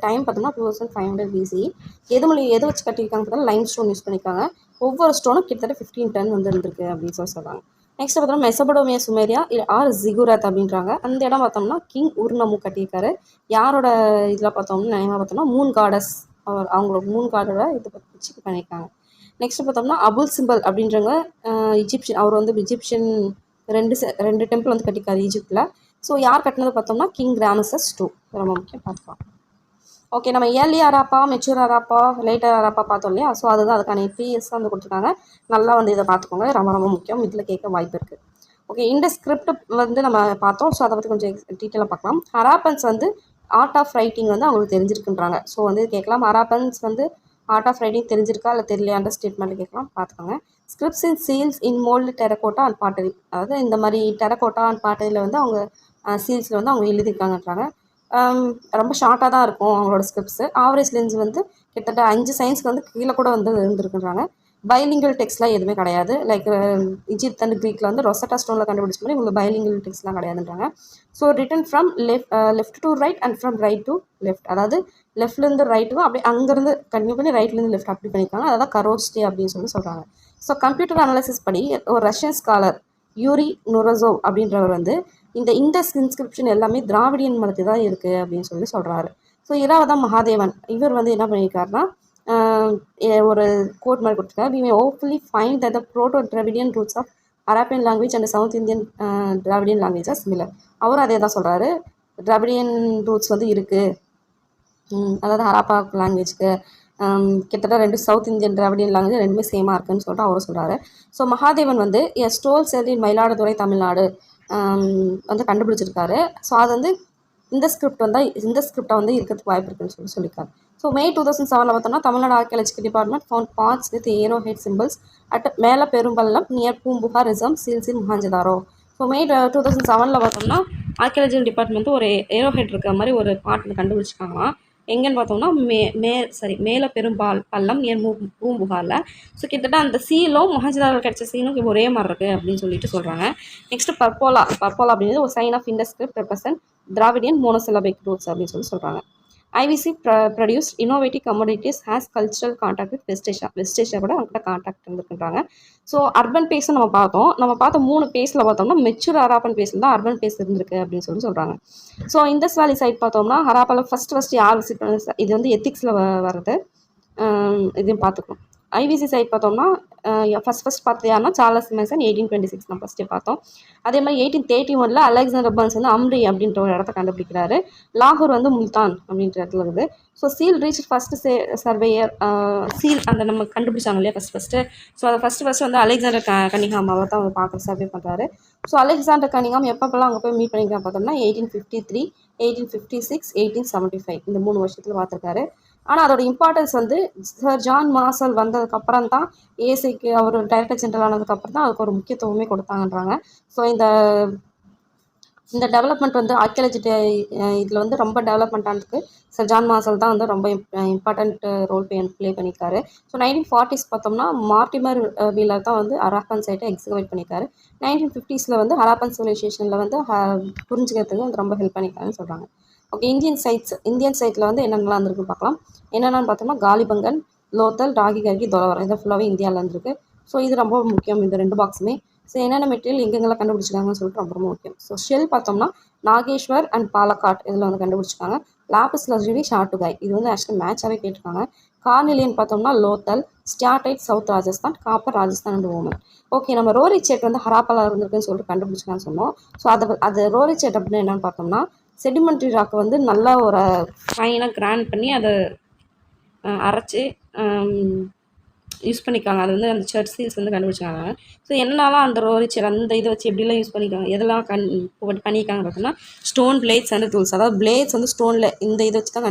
டைம் பார்த்தோம்னா 2500 BC. எது வச்சு கட்டியிருக்காங்க பார்த்தோம்னா லைம் ஸ்டோன் யூஸ் பண்ணியிருக்காங்க. ஒவ்வொரு ஸ்டோனும் கிட்டத்தட்ட 15 டன் வந்து இருந்திருக்கு அப்படின்னு சொல்கிறாங்க. நெக்ஸ்ட் பார்த்தோம்னா மெசபடோமியா, சுமேரியா ஆர் ஜிகுராத் அப்படின்றாங்க. அந்த இடம் பார்த்தோம்னா கிங் உர்னமு கட்டியிருக்காரு. யாரோட இதில் பார்த்தோம்னா நினைவாக பார்த்தோம்னா மூன் காடஸ், அவங்களோட மூன் காடோட இதை வச்சு பண்ணியிருக்காங்க. நெக்ஸ்ட் பார்த்தோம்னா அபுல் சிம்பல் அப்படின்றவங்க இஜிப்சியன், அவர் வந்து இஜிப்சியன் ரெண்டு டெம்பிள் வந்து கட்டியிருக்காரு ஈஜிப்டில். ஸோ யார் கட்டினது பார்த்தோம்னா கிங் ராமசஸ் 2. ரொம்ப முக்கியம் பார்க்கலாம். ஓகே, நம்ம early Harappa, mature Harappa, later Harappa பார்த்தோம் இல்லையா? ஸோ அதுதான் அதுக்கான பிஎஸ் வந்து கொடுத்துருக்காங்க. நல்லா வந்து இதை பார்த்துக்கோங்க, ரொம்ப ரொம்ப முக்கியம், இதில் கேட்க வாய்ப்பு இருக்குது. ஓகே, இந்த ஸ்கிரிப்ட் வந்து நம்ம பார்த்தோம். ஸோ அதை பற்றி கொஞ்சம் டீட்டெயிலாக பார்க்கலாம். ஹராப்பன்ஸ் வந்து ஆர்ட் ஆஃப் ரைட்டிங் வந்து அவங்களுக்கு தெரிஞ்சிருக்குன்றாங்க. ஸோ வந்து கேட்கலாம், ஹராப்பன்ஸ் வந்து ஆர்ட் ஆஃப் ரைட்டிங் தெரிஞ்சிருக்கா இல்லை தெரியலையான்ற ஸ்டேட்மெண்ட் கேட்கலாம், பார்த்துக்கோங்க. Scripts in seals in mould terracotta and pottery, அதாவது இந்த மாதிரி டெரகோட்டா அண்ட் பாட்டரியில் வந்து அவங்க சீல்ஸில் வந்து அவங்க எழுதியிருக்காங்கன்றாங்க. ரொம்ப ஷார்ட்டாக தான் இருக்கும் அவங்களோட ஸ்கிரிப்ட்ஸு. ஆவரேஜ் லென்ஸ் வந்து கிட்டத்தட்ட 5 சயின்ஸ்க்கு வந்து கீழே கூட வந்து இருந்திருக்குன்றாங்க. பைலிங்கல் டெக்ஸ்ட்லாம் எதுவுமே கிடையாது. லைக் இஜிப்த் அண்ட் க்ரீக்கில் வந்து ரொசட்டா ஸ்டோனில் கண்டுபிடிச்ச மாதிரி உங்களுக்கு பைலிங்கல் டெக்ஸ்ட்லாம் கிடையாதுன்றாங்க. So written from left to right and from right to left, அதாவது லெஃப்ட்லேருந்து ரைட்டுக்கும் அப்படியே அங்கேருந்து கண்டினியூ பண்ணி ரைட்லேருந்து லெஃப்ட் அப்படி பண்ணியிருக்காங்க. அதான் கரோஸ்டே அப்படின்னு சொல்கிறாங்க. ஸோ கம்ப்யூட்டர் அனாலிசிஸ் படி ஒரு ரஷ்யன் ஸ்காலர் யூரி நுரசோவ் அப்படின்றவர் வந்து இந்த இண்டஸ் இன்ஸ்கிரிப்ஷன் எல்லாமே திராவிடியன் மதத்தை தான் இருக்குது அப்படின்னு சொல்கிறாரு. ஸோ இராவதான் மகாதேவன் இவர் வந்து என்ன பண்ணியிருக்காருன்னா ஒரு கோட் மாதிரி கொடுத்துருக்காரு. We may hopefully find that the proto Dravidian roots of Arabian language and south Indian Dravidian language are similar. அவரும் அதே தான் சொல்கிறாரு, திராவிடியன் ரூட்ஸ் வந்து இருக்குது, அதாவது ஹராப்பா லாங்குவேஜ்க்கு கிட்டத்தட்ட 2 சவுத் இந்தியன் திராவிடியன் லாங்குவேஜ் ரெண்டுமே சேமாக இருக்குன்னு சொல்லிட்டு அவரும் சொல்கிறாரு. ஸோ மகாதேவன் வந்து ஸ்டோல் செல் இன் மயிலாடுதுறை தமிழ்நாடு வந்து கண்டுபிடிச்சிருக்காரு. ஸோ அது வந்து இந்த ஸ்கிரிப்டை வந்து இருக்கிறதுக்கு வாய்ப்பு இருக்குன்னு சொல்லியிருக்காரு. ஸோ மே 2007 பார்த்தோம்னா Tamil Nadu archaeological department found pots with arrow head symbols at Mela Perumpallam near Poompuhar resemble seals in Mohenjodaro. So May 2007 பார்த்தோம்னா ஆர்கியாலஜிக்கல் டிபார்ட்மெண்ட் ஒரு ஏரோ ஹெட் இருக்கிற மாதிரி ஒரு பார்ட் கண்டுபிடிச்சிருக்காங்களாம். எங்கன்னு பார்த்தோம்னா மேல பள்ளம் நியர் பூம்புகாரில். ஸோ கிட்டத்தட்ட அந்த சீலும் மொஹஞ்சதாரோவில் கிடைச்ச சீலும் ஒரே மாதிரி இருக்குது அப்படின்னு சொல்லிட்டு சொல்கிறாங்க. நெக்ஸ்ட்டு பர்போலா அப்படிங்கிறது ஒரு sign of Indus script represent Dravidian monosyllabic roots அப்படின்னு சொல்கிறாங்க. IVC produced innovative commodities has cultural contact with West Asia கூட அவங்ககிட்ட கான்டாக்ட் இருந்துருக்குறாங்க. ஸோ அர்பன் பேஸும் நம்ம பார்த்த 3 பேஸில் பார்த்தோம்னா மெச்சூர் ஹராப்பன் பேஸில் தான் அர்பன் பேஸ் இருந்திருக்கு அப்படின்னு சொல்கிறாங்க. ஸோ இண்டஸ் வேலி சைட் பார்த்தோம்னா ஹராப்பாவில் ஃபஸ்ட்டு யார் விசிட் பண்ண, இது வந்து எத்திக்ஸில் வருது, இதையும் பார்த்துக்கணும். IVC சைட் பார்த்தோம்னா ஃபஸ்ட் பார்த்து யாருன்னா சார்லஸ் மேசன் 1826 நம்ம ஃபஸ்ட்டே பார்த்தோம். அதே மாதிரி 1831 அலெக்சாண்டர் பர்ன்ஸ் வந்து அம்ரி அப்படின்ற ஒரு இடத்த கண்டுபிடிக்கிறாரு. லாகூர் வந்து முல்தான் அப்படின்ற இடத்துல இருக்குது. So seal reach first surveyor seal அந்த நம்ம கண்டுபிடிச்சாங்க இல்லையா ஃபஸ்ட்டு. ஸோ அதை ஃபஸ்ட்டு வந்து அலெக்சாண்டர் கனிங்ஹாம் அவர் தான் வந்து பார்க்குற சர்வே பண்ணுறாரு. ஸோ அலெக்சாண்டர் கனிங்ஹாம் எப்பப்பெல்லாம் அங்கே போய் மீட் பண்ணிக்கலாம் பார்த்தோம்னா 1853, 1856, 1875 இந்த 3 வருஷத்தில் பார்த்துருக்காரு. ஆனால் அதோட இம்பார்ட்டன்ஸ் வந்து சர் ஜான் மார்சல் வந்ததுக்கப்புறம் தான் ஏசிக்கு அவர் டைரக்டர் ஜெனரல் ஆனதுக்கப்புறம் தான் அதுக்கு ஒரு முக்கியத்துவமே கொடுத்தாங்கன்றாங்க. ஸோ இந்த டெவலப்மெண்ட் வந்து ஆர்கியாலஜி இதில் வந்து ரொம்ப டெவலப்மெண்ட் ஆனதுக்கு சர் ஜான் மார்சல் தான் வந்து ரொம்ப இம்பார்ட்டண்ட் ரோல் ப்ளே பண்ணியிருக்காரு. ஸோ 1940s பார்த்தோம்னா மார்டிமர் வீலர் தான் வந்து ஹராப்பன் சைட்டை எக்ஸிக்யூட் பண்ணியிருக்காரு. 1950s வந்து ஹராப்பன் சிவிலைசேஷனில் வந்து புரிஞ்சுக்கிறதுக்கு வந்து ரொம்ப ஹெல்ப் பண்ணியிருக்காருன்னு சொல்கிறாங்க. ஓகே, இந்தியன் சைட்டில் வந்து என்னென்னலாம் இருந்திருக்குன்னு பார்க்கலாம். என்னென்னு பார்த்தோம்னா காலிபங்கன், லோத்தல், ராகி கர்கி, தோலவரம் இதை ஃபுல்லாகவே இந்தியாவில் இருந்திருக்கு. ஸோ இது ரொம்ப முக்கியம் இந்த 2 பாக்ஸுமே. ஸோ என்னென்ன மெட்டீரியல் எங்கெங்கெல்லாம் கண்டுபிடிச்சிருக்காங்கன்னு சொல்லிட்டு ரொம்ப முக்கியம். ஸோ ஷெல் பார்த்தோம்னா நாகேஸ்வர் அண்ட் பாலக்காட் இதில் வந்து கண்டுபிடிச்சிருக்காங்க. லாபிஸ் லஜூரி, ஷாட்டுகாய் இது வந்து ஆக்சுவலி மேட்சாகவே கேட்டிருக்காங்க. கார்னிலியன் பார்த்தோம்னா Lothal, steatite south Rajasthan, copper Rajasthan and Oman. Okay, நம்ம ரோரிச்சேட் வந்து ஹராப்பாவில் இருந்திருக்குன்னு சொல்லிட்டு கண்டுபிடிச்சிருக்கான்னு சொன்னோம். ஸோ அது ரோரிச்சேட் அப்படின்னு என்னென்னு பார்த்தோம்னா செடிமெண்ட்ரி ராக்கை வந்து நல்லா ஒரு ஃபைனாக கிராண்ட் பண்ணி அதை அரைச்சி யூஸ் பண்ணிக்காங்க. அது வந்து அந்த சர்ச் சீல்ஸ் வந்து கண்டுபிடிச்சாங்க. ஸோ என்னென்னலாம் அந்த ரோரிச்சேட் அந்த இதை வச்சு எப்படிலாம் யூஸ் பண்ணிக்காங்க, எதெல்லாம் பண்ணியிருக்காங்க பார்த்தோம்னா ஸ்டோன் பிளேட்ஸ் அண்ட் டூல்ஸ், அதாவது பிளேட்ஸ் வந்து ஸ்டோனில் இந்த இதை வச்சு தான்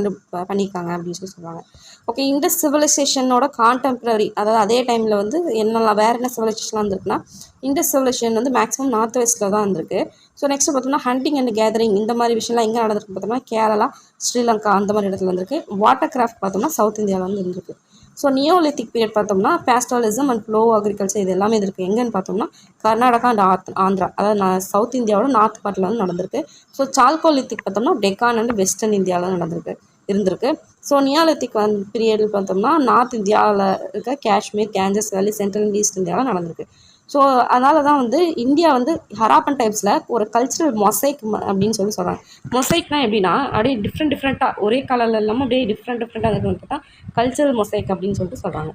பண்ணியிருக்காங்க அப்படின்னு சொல்லி சொல்லுவாங்க. ஓகே, இண்டஸ் சிவிலைசேஷனோட கான்டெம்ப்ரரி, அதாவது அதே டைமில் வந்து என்னெல்லாம் வேறு என்ன சிவிலைசேஷன்லாம் இருந்திருக்குன்னா இண்டஸ் சிவிலைசேஷன் வந்து மேக்ஸிமம் நார்த் வெஸ்ட்டில் தான் இருந்திருக்கு. ஸோ நெக்ஸ்ட் பார்த்தோம்னா ஹண்டிங் அண்ட் கேதரிங் இந்த மாதிரி விஷயம்லாம் எங்கே நடந்திருக்கு பார்த்தோம்னா கேரளா, ஸ்ரீலங்கா அந்த மாதிரி இடத்துல இருந்திருக்கு. வாட்டர் கிராஃப்ட் பார்த்தோம்னா சவுத் இந்தியாவில் வந்து இருந்திருக்கு. ஸோ நியோலித்திக் பீரியட் பார்த்தோம்னா பேஸ்டலிசம் அண்ட் ஃப்ளோ அக்ரிகல்ச்சர் இது எல்லாமே இருக்குது. எங்கேன்னு பார்த்தோம்னா கர்நாடகா அண்ட் ஆந்திரா, அதாவது சவுத் இந்தியாவோட நார்த் பார்ட்டில் வந்து நடந்திருக்கு. ஸோ சால்கோலித்திக் பார்த்தோம்னா டெக்கான் அண்ட் வெஸ்டர்ன் இந்தியாவில் இருந்திருக்கு. ஸோ நியோலித்திக் பீரியட் பார்த்தோம்னா நார்த் இந்தியாவில் இருக்க காஷ்மீர், கேஞ்சஸ் வேலி, சென்ட்ரல் அண்ட் ஈஸ்ட் இந்தியாவில் நடந்திருக்கு. ஸோ அதனால தான் வந்து இந்தியா வந்து ஹராப்பன் டைப்ஸில் ஒரு கல்ச்சுரல் மொசைக் அப்படின்னு சொல்கிறாங்க. மொசைக்னால் எப்படின்னா அப்படியே டிஃப்ரெண்ட்டாக ஒரே கலரில் இல்லாமல் அப்படியே டிஃப்ரெண்ட்டாக இருக்குன்னு பார்த்தா கல்ச்சுரல் மொசைக் அப்படின்னு சொல்கிறாங்க.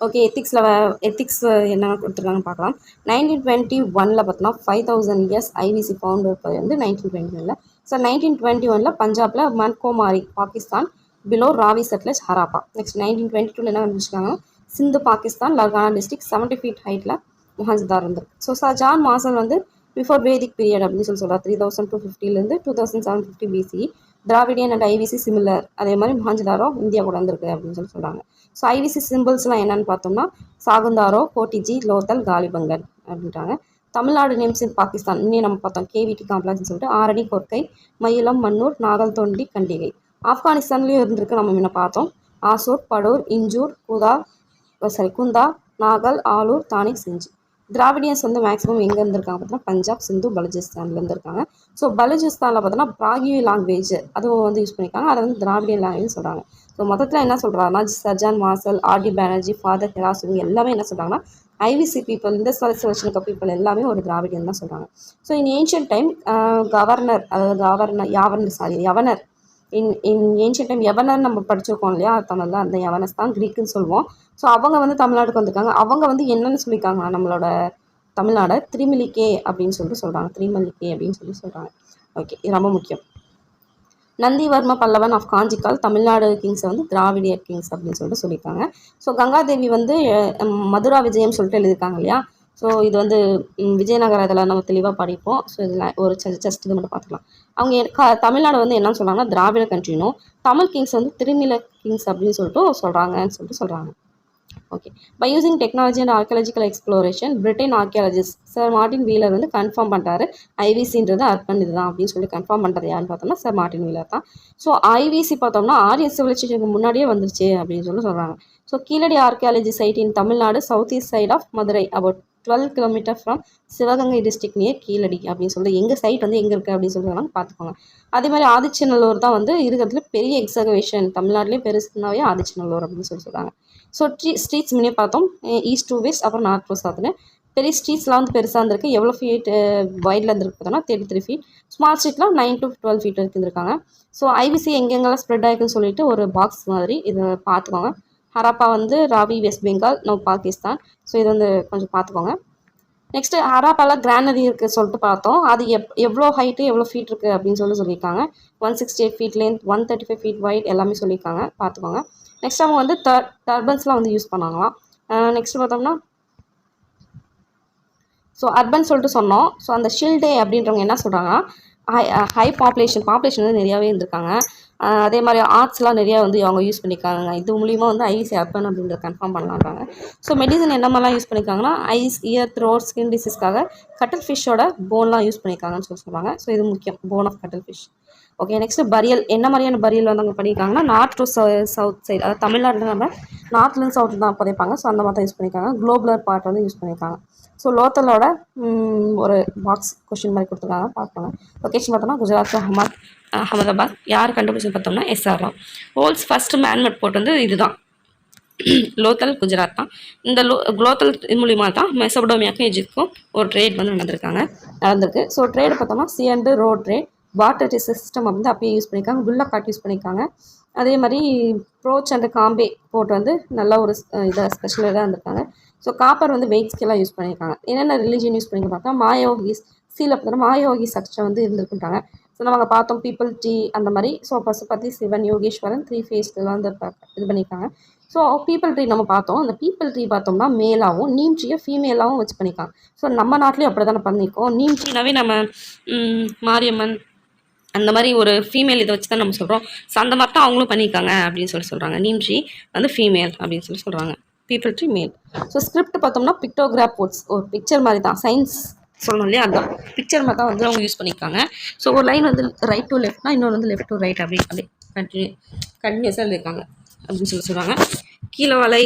ஓகே, எத்திக்ஸ் என்ன கொடுத்துருக்காங்கன்னு பார்க்கலாம். 1921 பார்த்தோம்னா 5000 years IVC ஃபவுண்டர் வந்து 1921. ஸோ 1921 பஞ்சாபில் மன்கோமாரி, பாகிஸ்தான், பிலோ ராவி செட்லஸ், ஹராப்பா. நெக்ஸ்ட் 1922 என்ன கண்டுபிடிச்சிருக்காங்க, சிந்து பாகிஸ்தான், லர்கானா டிஸ்ட்ரிக்ட் 70 feet ஹைட்டில் மொஹஞ்சதார் இருந்திருக்கு. ஸோ ஜான் மார்சல் வந்து பிஃபோர் வேதிக் பீரியட் அப்படின்னு சொல்கிறார். 3250 2750 BCE. Dravidian and IVC similar, அதே மாதிரி மொஹஞ்சதாரோ இந்தியா கூட வந்திருக்கு அப்படின்னு சொல்கிறாங்க. ஸோ ஐவிசி சிம்பிள்ஸ்லாம் என்னென்னு பார்த்தோம்னா சாகுந்தாரோ, கோட்டிஜி, லோத்தல், காலிபங்கன் அப்படின்றாங்க. தமிழ்நாடு நேம்ஸ் இன் பாகிஸ்தான் இன்னும் நம்ம பார்த்தோம் KVT காம்ப்ளெக்ஸ்னு சொல்லிட்டு ஆரணி, கொர்க்கை, மயிலம், மன்னூர், நாகல் தொண்டி, கண்டிகை. ஆப்கானிஸ்தான்லேயும் இருந்திருக்கு, நம்ம முன்ன பார்த்தோம். ஆசூர், படூர், இஞ்சூர், குந்தா, நாகல், ஆலூர், தானிக், செஞ்சி. திராவிடியன்ஸ் வந்து மேக்ஸிமம் எங்கே இருந்திருக்காங்க பார்த்தோன்னா பஞ்சாப், சிந்து, பலுச்சிஸ்தானில் இருந்திருக்காங்க. ஸோ பலுச்சிஸ்தானில் பார்த்தோன்னா பிராகி லாங்குவேஜ் அதுவும் வந்து யூஸ் பண்ணியிருக்காங்க. அதை வந்து திராவிடியன் லாங்குவேஜ் சொல்கிறாங்க. ஸோ மொத்தத்தில் என்ன சொல்கிறாருன்னா sir John Marshall, RD Banerji, father Heras இவங்க எல்லாமே என்ன சொல்கிறாங்கன்னா ஐவிசி பீப்புள், இந்த சிவிலைசேஷனுக்கு பீப்புள் எல்லாமே ஒரு திராவிடியன் தான் சொல்கிறாங்க. ஸோ இன் ஏன்ஷியன்ட் டைம் யவனர் இன் ஏன்ஷியன்ட் டைம் யவனர் நம்ம படிச்சிருக்கோம் இல்லையா தமிழில், அந்த யவனஸ் தான் க்ரீக்குன்னு சொல்லுவோம். ஸோ அவங்க வந்து தமிழ்நாட்டுக்கு வந்திருக்காங்க. அவங்க வந்து என்னென்னு சொல்லியிருக்காங்க, நம்மளோட தமிழ்நாடை திரிமிலிக்கே அப்படின்னு சொல்கிறாங்க. திரிமலிக்கே அப்படின்னு சொல்கிறாங்க. ஓகே, இது ரொம்ப முக்கியம். நந்திவர்ம பல்லவன் ஆஃப் காஞ்சிக்கால் தமிழ்நாடு கிங்ஸை வந்து திராவிடிய கிங்ஸ் அப்படின்னு சொல்லியிருக்காங்க. ஸோ கங்காதேவி வந்து மதுரா விஜயம் சொல்லிட்டு எழுதியிருக்காங்க இல்லையா. ஸோ இது வந்து விஜயநகர இதில் நம்ம தெளிவாக படிப்போம். ஸோ இதில் ஒரு ஜஸ்ட் இது மட்டும் பார்த்துக்கலாம். அவங்க தமிழ்நாடு வந்து என்னன்னு சொல்கிறாங்கன்னா திராவிட கண்ட்ரினும், தமிழ் கிங்ஸ் வந்து திருமில கிங்ஸ் அப்படின்னு சொல்லிட்டு சொல்கிறாங்க. Okay. By using technology and archaeological exploration Britain archaeologist sir Martin Wheeler வந்து கன்ஃபார்ம் பண்ணுறாரு ஐவிசின்றது அர்பன் இதுதான் அப்படின்னு சொல்லி கன்ஃபார்ம் பண்ணுறது யாருன்னு பார்த்தோம்னா சார் மார்ட்டின் வீலர் தான். ஸோ ஐவிசி பார்த்தோம்னா ஆரியன் சிவிலைசேஷனுக்கு முன்னாடியே வந்துருச்சு அப்படின்னு சொல்கிறாங்க. So Keezhadi archaeology site in Tamil Nadu south east side of Madurai about 12 kilometre from Sivaganga district near Keezhadi அப்படின்னு சொல்லிட்டு எங்கள் சைட் வந்து எங்கே இருக்குது அப்படின்னு சொல்லிட்டு பார்த்துக்கோங்க. அதே மாதிரி ஆதிச்சநல்லூர் தான் வந்து இருக்கிறதுல பெரிய எக்ஸகவேஷன் தமிழ்நாட்டிலே பெருசுனாவே ஆதிச்சநல்லூர் அப்படின்னு சொல்கிறாங்க. ஸோ ஸ்ட்ரீட்ஸ் முன்னே பார்த்தோம் ஈஸ்ட் டு வெஸ்ட் அப்புறம் நார்த் டு சவுத்னு. பெரிய ஸ்ட்ரீட்ஸ்லாம் வந்து பெருசாக இருந்திருக்கு. எவ்வளோ ஃபீட் வைடில் இருந்திருக்கு பார்த்தோம்னா 33 ஃபீட். ஸ்மால் ஸ்ட்ரீட்லாம் 9 to 12 ஃபீட் இருந்துருக்காங்க. ஸோ ஐவிசி எங்கெங்கெல்லாம் ஸ்ப்ரெட் ஆகிருக்குன்னு சொல்லிட்டு ஒரு பாக்ஸ் மாதிரி இதை பார்த்துக்கோங்க. ஹராப்பா வந்து ராவி வெஸ்ட் பெங்கால் நோ பாகிஸ்தான். ஸோ இது வந்து கொஞ்சம் பார்த்துக்கோங்க. நெக்ஸ்ட்டு ஹராப்பாவில் கிரானரி இருக்குது சொல்லிட்டு பார்த்தோம். அது எவ்வளோ ஹைட்டு எவ்வளோ ஃபீட் இருக்குது அப்படின்னு சொல்லியிருக்காங்க. 168 ஃபீட் லென்த் 135 ஃபீட் வைட் எல்லாமே சொல்லியிருக்காங்க பார்த்துக்கோங்க. நெக்ஸ்ட் அவங்க வந்து டர்பன்ஸ்லாம் வந்து யூஸ் பண்ணாங்களாம். நெக்ஸ்ட் பார்த்தோம்னா ஸோ அர்பன் சொல்லிட்டு சொன்னோம். ஸோ அந்த ஷில்டே அப்படின்றவங்க என்ன சொல்கிறாங்கன்னா ஹை பாப்புலேஷன் வந்து நிறையாவே இருந்திருக்காங்க. அதே மாதிரி ஆர்ட்ஸ்லாம் நிறையா வந்து அவங்க யூஸ் பண்ணியிருக்காங்க. இது மூலிமா வந்து ஐவிசி அர்பன் அப்படின்றத கன்ஃபார்ம் பண்ணலான்றாங்க. ஸோ மெடிசன் என்ன மாதிரிலாம் யூஸ் பண்ணியிருக்காங்கன்னா ஐஸ் இயர் த்ரோட் ஸ்கின் டிசீஸ்க்காக கட்டல் ஃபிஷ்ஷோட போன்லாம் யூஸ் பண்ணியிருக்காங்கன்னு சொல்லுவாங்க. ஸோ இது முக்கியம், bone of cuttle fish. Okay. Next burial என்ன மாதிரியான பரியல் வந்து அவங்க பண்ணியிருக்காங்கன்னா நார்த் டு சவுத் சைடு, அதாவது தமிழ்நாட்டில் நம்ம நார்த்லேருந்து சவுத்து தான் புதைப்பாங்க. ஸோ அந்த மாதிரி தான் யூஸ் பண்ணியிருக்காங்க. குளோபுலர் பார்ட் வந்து யூஸ் பண்ணியிருக்காங்க. ஸோ லோத்தலோட ஒரு பாக்ஸ் கொஷின் மாதிரி கொடுத்துருக்காங்க பார்ப்பாங்க. லொக்கேஷன் பார்த்தோம்னா குஜராத் அகமதாபாத். யார் கண்டுபிடிச்சு பார்த்தோம்னா S R Rao. World's first manmade port வந்து இதுதான் லோத்தல் குஜராத் தான். இந்த லோத்தல் மூலிமா தான் மெசபடோமியாவுக்கும் எஜிப்துக்கும் ஒரு ட்ரேட் வந்து நடந்திருக்கு. ஸோ ட்ரேடு பார்த்தோம்னா C and road trade water system வந்து அப்பயே யூஸ் பண்ணியிருக்காங்க. புல்லா காட் யூஸ் பண்ணியிருக்காங்க. அதே மாதிரி ப்ரோச் அண்ட் காம்பே போர்ட் வந்து நல்ல ஒரு இதாக ஸ்பெஷலாக இருந்திருக்காங்க. ஸோ காப்பர் வந்து வெயிட் ஸ்கேலாக யூஸ் பண்ணியிருக்காங்க. என்னென்ன ரிலீஜன் யூஸ் பண்ணி பார்த்தா மாயோகிஸ் சீல பார்த்தோம்னா மாயோகி ஸ்ட்ரக்சர் வந்து இருந்திருக்குன்றாங்க. ஸோ நம்ம பார்த்தோம் பீப்புள் ட்ரீ அந்த மாதிரி. ஸோ பசுபதி சிவன் யோகேஸ்வரன் 3 ஃபேஸ்லாம் வந்து இது பண்ணியிருக்காங்க. ஸோ பீப்புள் ட்ரீ நம்ம பார்த்தோம். அந்த பீப்புள் ட்ரீ பார்த்தோம்னா மேலாகவும் நீம் ட்ரீயை ஃபீமேலாகவும் வச்சு பண்ணியிருக்காங்க. ஸோ நம்ம நாட்டிலையும் அப்படி தானே பண்ணியிருக்கோம். நீம் ட்ரீனாவே நம்ம மாரியம்மன் அந்த மாதிரி ஒரு ஃபீமேல் இதை வச்சு தான் நம்ம சொல்கிறோம். ஸோ அந்த மாதிரி தான் அவங்களும் பண்ணியிருக்காங்க அப்படின்னு சொல்கிறாங்க. நீம் ட்ரீ வந்து ஃபீமேல் அப்படின்னு சொல்கிறாங்க. பீப்புள் ட்ரீ மேல். ஸோ ஸ்கிரிப்ட் பார்த்தோம்னா பிக்டோகிராஃப் போர்ட்ஸ் ஒரு பிக்சர் மாதிரி தான், சயின்ஸ் சொல்லணும் இல்லையா, அதுதான் பிக்சர் மாதிரி தான் வந்து அவங்க யூஸ் பண்ணியிருக்காங்க. ஸோ ஒரு லைன் வந்து ரைட் டு லெஃப்ட்னா இன்னொன்று வந்து லெஃப்ட் டு ரைட் அப்படின்னு கண்டினியூஸாக எழுதியிருக்காங்க அப்படின்னு சொல்கிறாங்க. கீழவலை,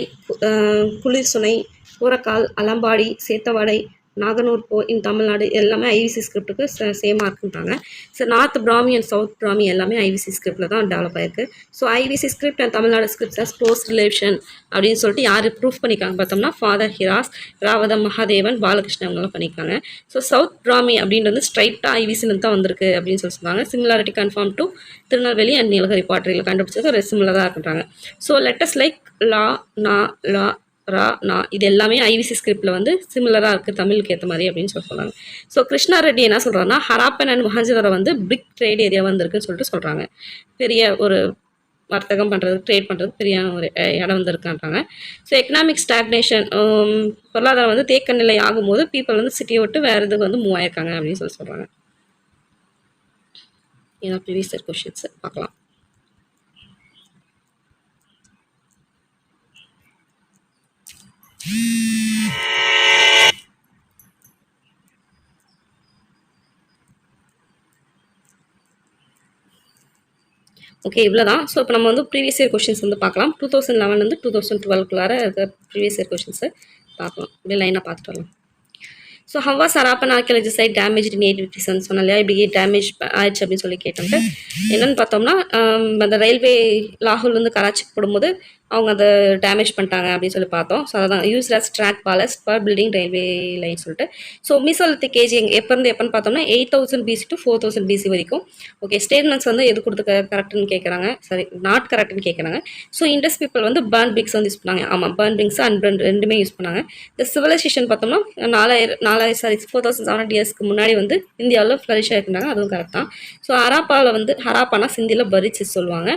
குளிர் சுனை, கூரக்கால், அலம்பாடி, சேத்தவாடை, நாகனூர் இன் தமிழ்நாடு எல்லாமே ஐவிசி ஸ்கிரிப்டுக்கு சேமாக இருக்குன்றாங்க. So north Brahmi and south Brahmi எல்லாமே ஐவிசி ஸ்கிரிப்டில் தான் டெவலப் ஆயிருக்கு. So IVC script and Tamil Nadu scripts as close relation அப்படின்னு சொல்லிட்டு யார் ப்ரூஃப் பண்ணியிருக்காங்க பார்த்தோம்னா ஃபாதர் ஹிராஸ், ராவதம் மகாதேவன், பாலகிருஷ்ணன் அவங்களாம் பண்ணியிருக்காங்க. ஸோ சவுத் பிராமி அப்படின்றது ஸ்ட்ரைட்டாக ஐவிசின்னு தான் வந்திருக்கு அப்படின்னு சொல்லுவாங்க. Similarity confirm to Tirunelveli and Nilgiri பாட்ரியில் கண்டுபிடிச்சது ஒரு சிமிலராக இருக்குன்றாங்க. ஸோ லெட்டர்ஸ் லைக் லா, நா, லா, ரா, நா இது எல்லாமே ஐவிசி ஸ்கிரிப்டில் வந்து சிமிலராக இருக்குது தமிழுக்கு ஏற்ற மாதிரி அப்படின்னு சொல்கிறாங்க. ஸோ கிருஷ்ணா ரெட்டி என்ன சொல்கிறாங்கன்னா ஹராப்பன் அண்ட் மொஹஞ்சதாரோ வந்து பிக் ட்ரேட் ஏரியா வந்துருக்குன்னு சொல்லிட்டு சொல்கிறாங்க. பெரிய ஒரு வர்த்தகம் பண்ணுறது, ட்ரேட் பண்ணுறது பெரிய ஒரு இடம் வந்து இருக்கான்றாங்க. ஸோ எக்கனாமிக் ஸ்டாக்னேஷன் பொருளாதாரம் வந்து தேக்க நிலை ஆகும்போது பீப்புள் வந்து சிட்டியை விட்டு வேறு இதுக்கு வந்து மூவ் ஆயிருக்காங்க அப்படின்னு சொல்கிறாங்க. ஏன்னா ப்ரீவியஸ் இயர் கொஷின்ஸ் பார்க்கலாம். ஓகே, இவ்வளோ தான். ஸோ இப்போ நம்ம வந்து ப்ரீவியஸ் இயர் கொஷின்ஸ் வந்து பார்க்கலாம். 2011 2012 இருக்க ப்ரீவியஸ் இயர் கொஷின்ஸை பார்க்கலாம். இப்படி லைனாக பார்த்துட்டு வரலாம். ஸோ ஹவாஸ் ஹராப்பன் ஆர்கியாலஜி சைட் டேமேஜ் நேட்டிவிட்டிஸ்ன்னு சொன்னோம் இல்லையா, இப்படி டேமேஜ் ஆயிடுச்சு அப்படின்னு சொல்லி கேட்டோம்ட்டு என்னென்னு பார்த்தோம்னா அந்த ரயில்வே லாகூர் வந்து கராச்சிக்கு போடும்போது அவங்க அதை டேமேஜ் பண்ணிட்டாங்க அப்படின்னு சொல்லி பார்த்தோம். ஸோ அதான் use as track ballast for building railway line சொல்லிட்டு. ஸோ மீசோலித்திக் ஏஜ் எப்போன்னு பார்த்தோம்னா 8000 BC to 4000 BC வரைக்கும். ஓகே, ஸ்டேட்மெண்ட்ஸ் வந்து எது கொடுத்து கரெக்டுன்னு கேட்குறாங்க, சரி நாட் கரெக்டுன்னு கேட்குறாங்க. ஸோ இண்டஸ் பீப்பிள் வந்து பர்ன் பிக்ஸ் வந்து யூஸ் பண்ணாங்க. ஆமாம், பர்ன் பிக்ஸ் அண்ட் பர்ன் ரெண்டுமே யூஸ் பண்ணாங்க. இந்த சிவிலைசேஷன் பார்த்தோம்னா 4700 இயர்ஸ்க்கு முன்னாடி வந்து இந்தியாவில் ஃப்ளரிஷ் ஆகிருந்தாங்க, அதுவும் கரெக்ட் தான். ஸோ ஹராப்பாவில் வந்து ஹராப்பானா சிந்தியில் பரிச்சு சொல்லுவாங்க.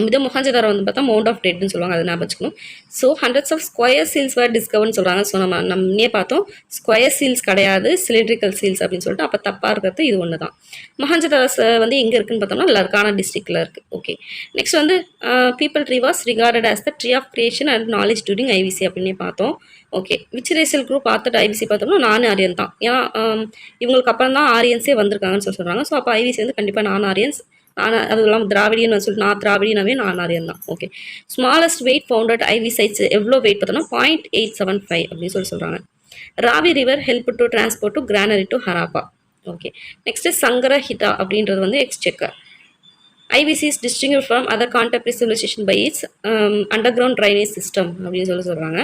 இதை மொஹஞ்சதாரோ வந்து பார்த்தா மவுண்ட் ஆஃப் டெட்னு சொல்லுவாங்க, அதை ஞாபகம் வச்சுக்கணும். So hundreds of square seals were டிஸ்கவர்னு சொல்கிறாங்க. ஸோ நம்மளே பார்த்தோம் ஸ்கொயர் சீல்ஸ் கிடையாது, சிலிண்ட்ரிக்கல் சீல்ஸ் அப்படின்னு சொல்லிட்டு, அப்போ தப்பாக இருக்கிறது இது ஒன்று தான். மொஹஞ்சதாரோஸ் வந்து எங்கே இருக்குன்னு பார்த்தோம்னா லர்கானா டிஸ்ட்ரிக்டில் இருக்குது. ஓகே, நெக்ஸ்ட் வந்து peepal tree was recorded as the tree of creation and knowledge during IVC அப்படின்னே பார்த்தோம். Okay, which racial group authored IVC பார்த்தோம்னா நான் ஆரியன் தான். ஏன்னா இவங்களுக்கு அப்புறம் தான் ஆரியன்ஸே வந்திருக்காங்கன்னு சொல்கிறாங்க. ஸோ அப்போ ஐவிசி வந்து கண்டிப்பாக நான் ஆரியன்ஸ். ஆனால் அது இல்லாமல் திராவிடியன் சொல்லிட்டு நான் திராவிடியனாவே நான் ஆரியன் தான். Okay, smallest weight founded IV sites எவ்வளோ வெயிட் பார்த்தோன்னா 0.875 அப்படின்னு சொல்கிறாங்க. Ravi river help to transport to granary to Harappa. Okay, next சங்கரஹிதா அப்படின்றது வந்து எக்ஸ்செக்கர். IBC is distinguished from other contemporary civilization by its underground drainage system அப்படின்னு சொல்கிறாங்க.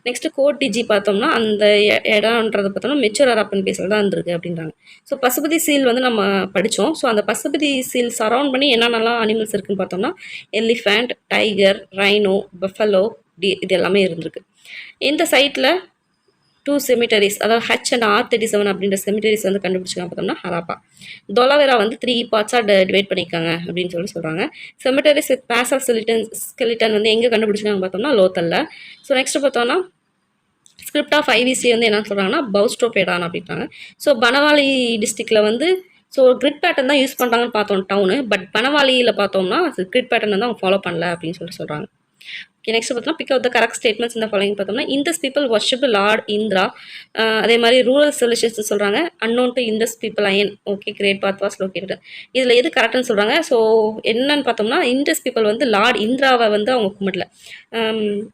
நெக்ஸ்ட் கோட் டிஜி பார்த்தோம்னா அந்த இடம்ன்றது பார்த்தோம்னா மெச்சூர் ஹராப்பன் பேஸில் தான் இருந்திருக்கு அப்படின்றாங்க. ஸோ பசுபதி சீல் வந்து நம்ம படித்தோம். ஸோ அந்த பசுபதி சீல் சரவுண்ட் பண்ணி என்னென்னலாம் அனிமல்ஸ் இருக்குன்னு பார்த்தோம்னா எலிஃபண்ட், டைகர், ரைனோ, பஃபலோ, இது எல்லாமே இருந்திருக்கு. இந்த சைட்டில் 2 செமிட்டரிஸ், அதாவது H and R37 அப்படின்ற செமிட்டரிஸ் வந்து கண்டுபிடிச்சிருக்காங்க பார்த்தோம்னா ஹராப்பா. தொலவேரா வந்து 3 பார்ட்ஸாக டிவைட் பண்ணியிருக்காங்க அப்படின்னு சொல்கிறாங்க. செமிட்டரிஸ் வித் பேசல் ஸ்கெலிட்டன் வந்து எங்கே கண்டுபிடிச்சிருக்காங்க பார்த்தோம்னா லோத்தலில். ஸோ நெக்ஸ்ட் பார்த்தோம்னா ஸ்கிரிப்ட் ஆஃப் ஐவிசி வந்து என்ன சொல்கிறாங்கன்னா பவுஸ்ட்ரோபேடான் அப்படின்றாங்க. ஸோ பனவாலி டிஸ்ட்ரிக்டில் வந்து ஸோ கிரிட் பேட்டர்ன் தான் யூஸ் பண்ணுறாங்கன்னு பார்த்தோம் டவுனு. பட் பனவாலியில் பார்த்தோம்னா கிரிட் பேட்டர்ன் வந்து அவங்க ஃபாலோ பண்ணல அப்படின்னு சொல்கிறாங்க. ஓகே, நெக்ஸ்ட் பார்த்தோம்னா pick out the correct statements இந்த ஃபாலோயிங் பார்த்தோம்னா Indus people worship lord Indra. அதே மாதிரி ரூரல் சிவிலைசேஷன் சொல்கிறாங்க unknown to Indus people iron. Okay, great bath was located. இதில் எது கரெக்டுன்னு சொல்கிறாங்க. ஸோ என்னன்னு பார்த்தோம்னா இந்தஸ் பீப்பிள் வந்து லார்ட் இந்திராவை வந்து அவங்க கும்பிடல.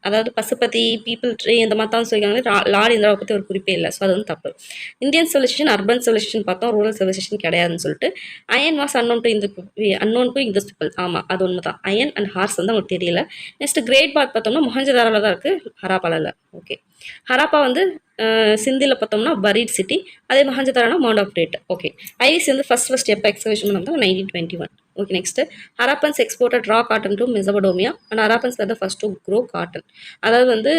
அதாவது பசுபதி, பீப்புள் ட்ரீ இந்த மாதிரி தான் சொல்லியிருக்காங்க. லார்ட் இந்திராவை பற்றி ஒரு குறிப்பே இல்லை. ஸோ அது வந்து தப்பு. இந்தியன் சிவிலைசேஷன் அர்பன் சிவிலைசேஷன் பார்த்தோம், ரூரல் சிவிலைசேஷன் கிடையாதுன்னு சொல்லிட்டு. Iron was unknown to Indus people. ஆமாம், அது ஒன்று தான். அயன் அண்ட் ஹார்ஸ் வந்து அவங்களுக்கு தெரியல. நெக்ஸ்ட் கிரேட் பாத் பார்த்தோம்னா மொஹஞ்சதாரோவில் தான் இருக்குது, ஹராப்பாவில். ஓகே, ஹராப்பா வந்து சிந்தியில் பார்த்தோம்னா பரீட் சிட்டி, அதே மொஹஞ்சதாரோனா mound of dead. Okay, IVC வந்து ஃபர்ஸ்ட் எப்போ எக்ஸ்கவேஷன் பண்ணாங்க 1921. Okay, next Harappans exported raw cotton to Mesopotamia and Harappans வந்து ஃபர்ஸ்ட் டு க்ரோ காட்டன். அதாவது வந்து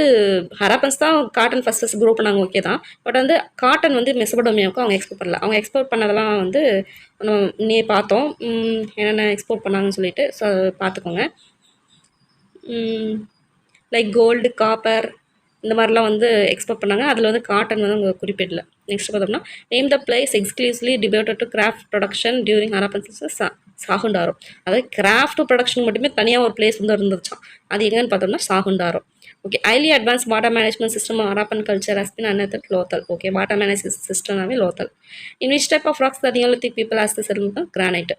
ஹராப்பன்ஸ் தான் காட்டன் ஃபர்ஸ்ட் க்ரோ பண்ணாங்க. ஓகே தான், பட் வந்து காட்டன் வந்து மெசபடோமியாவுக்கு அவங்க எக்ஸ்போர்ட் பண்ணல. அவங்க எக்ஸ்போர்ட் பண்ணதெல்லாம் வந்து நம்ம பார்த்தோம் என்னென்ன எக்ஸ்போர்ட் பண்ணாங்கன்னு சொல்லிட்டு. ஸோ பார்த்துக்கோங்க. லைக் கோல்டு, காப்பர் இந்த மாதிரிலாம் வந்து எக்ஸ்போர்ட் பண்ணாங்க. அதில் வந்து காட்டன் வந்து அவங்க குறிப்பிடல. நெக்ஸ்ட் பார்த்தோம்னா name the place exclusively devoted to craft production during Harappan Chanhudaro. அதாவது கிராஃப்ட் ப்ரொடக்ஷன் மட்டுமே தனியாக ஒரு பிளேஸ் வந்து இருந்துச்சான். அது எங்கன்னு பார்த்தோம்னா Chanhudaro. Okay, highly advance water management system Harappan culture has been another Lothal. Okay, water management சிஸ்டம்னாவே Lothal. In which type of rocks the neolithic people has the settlement granite.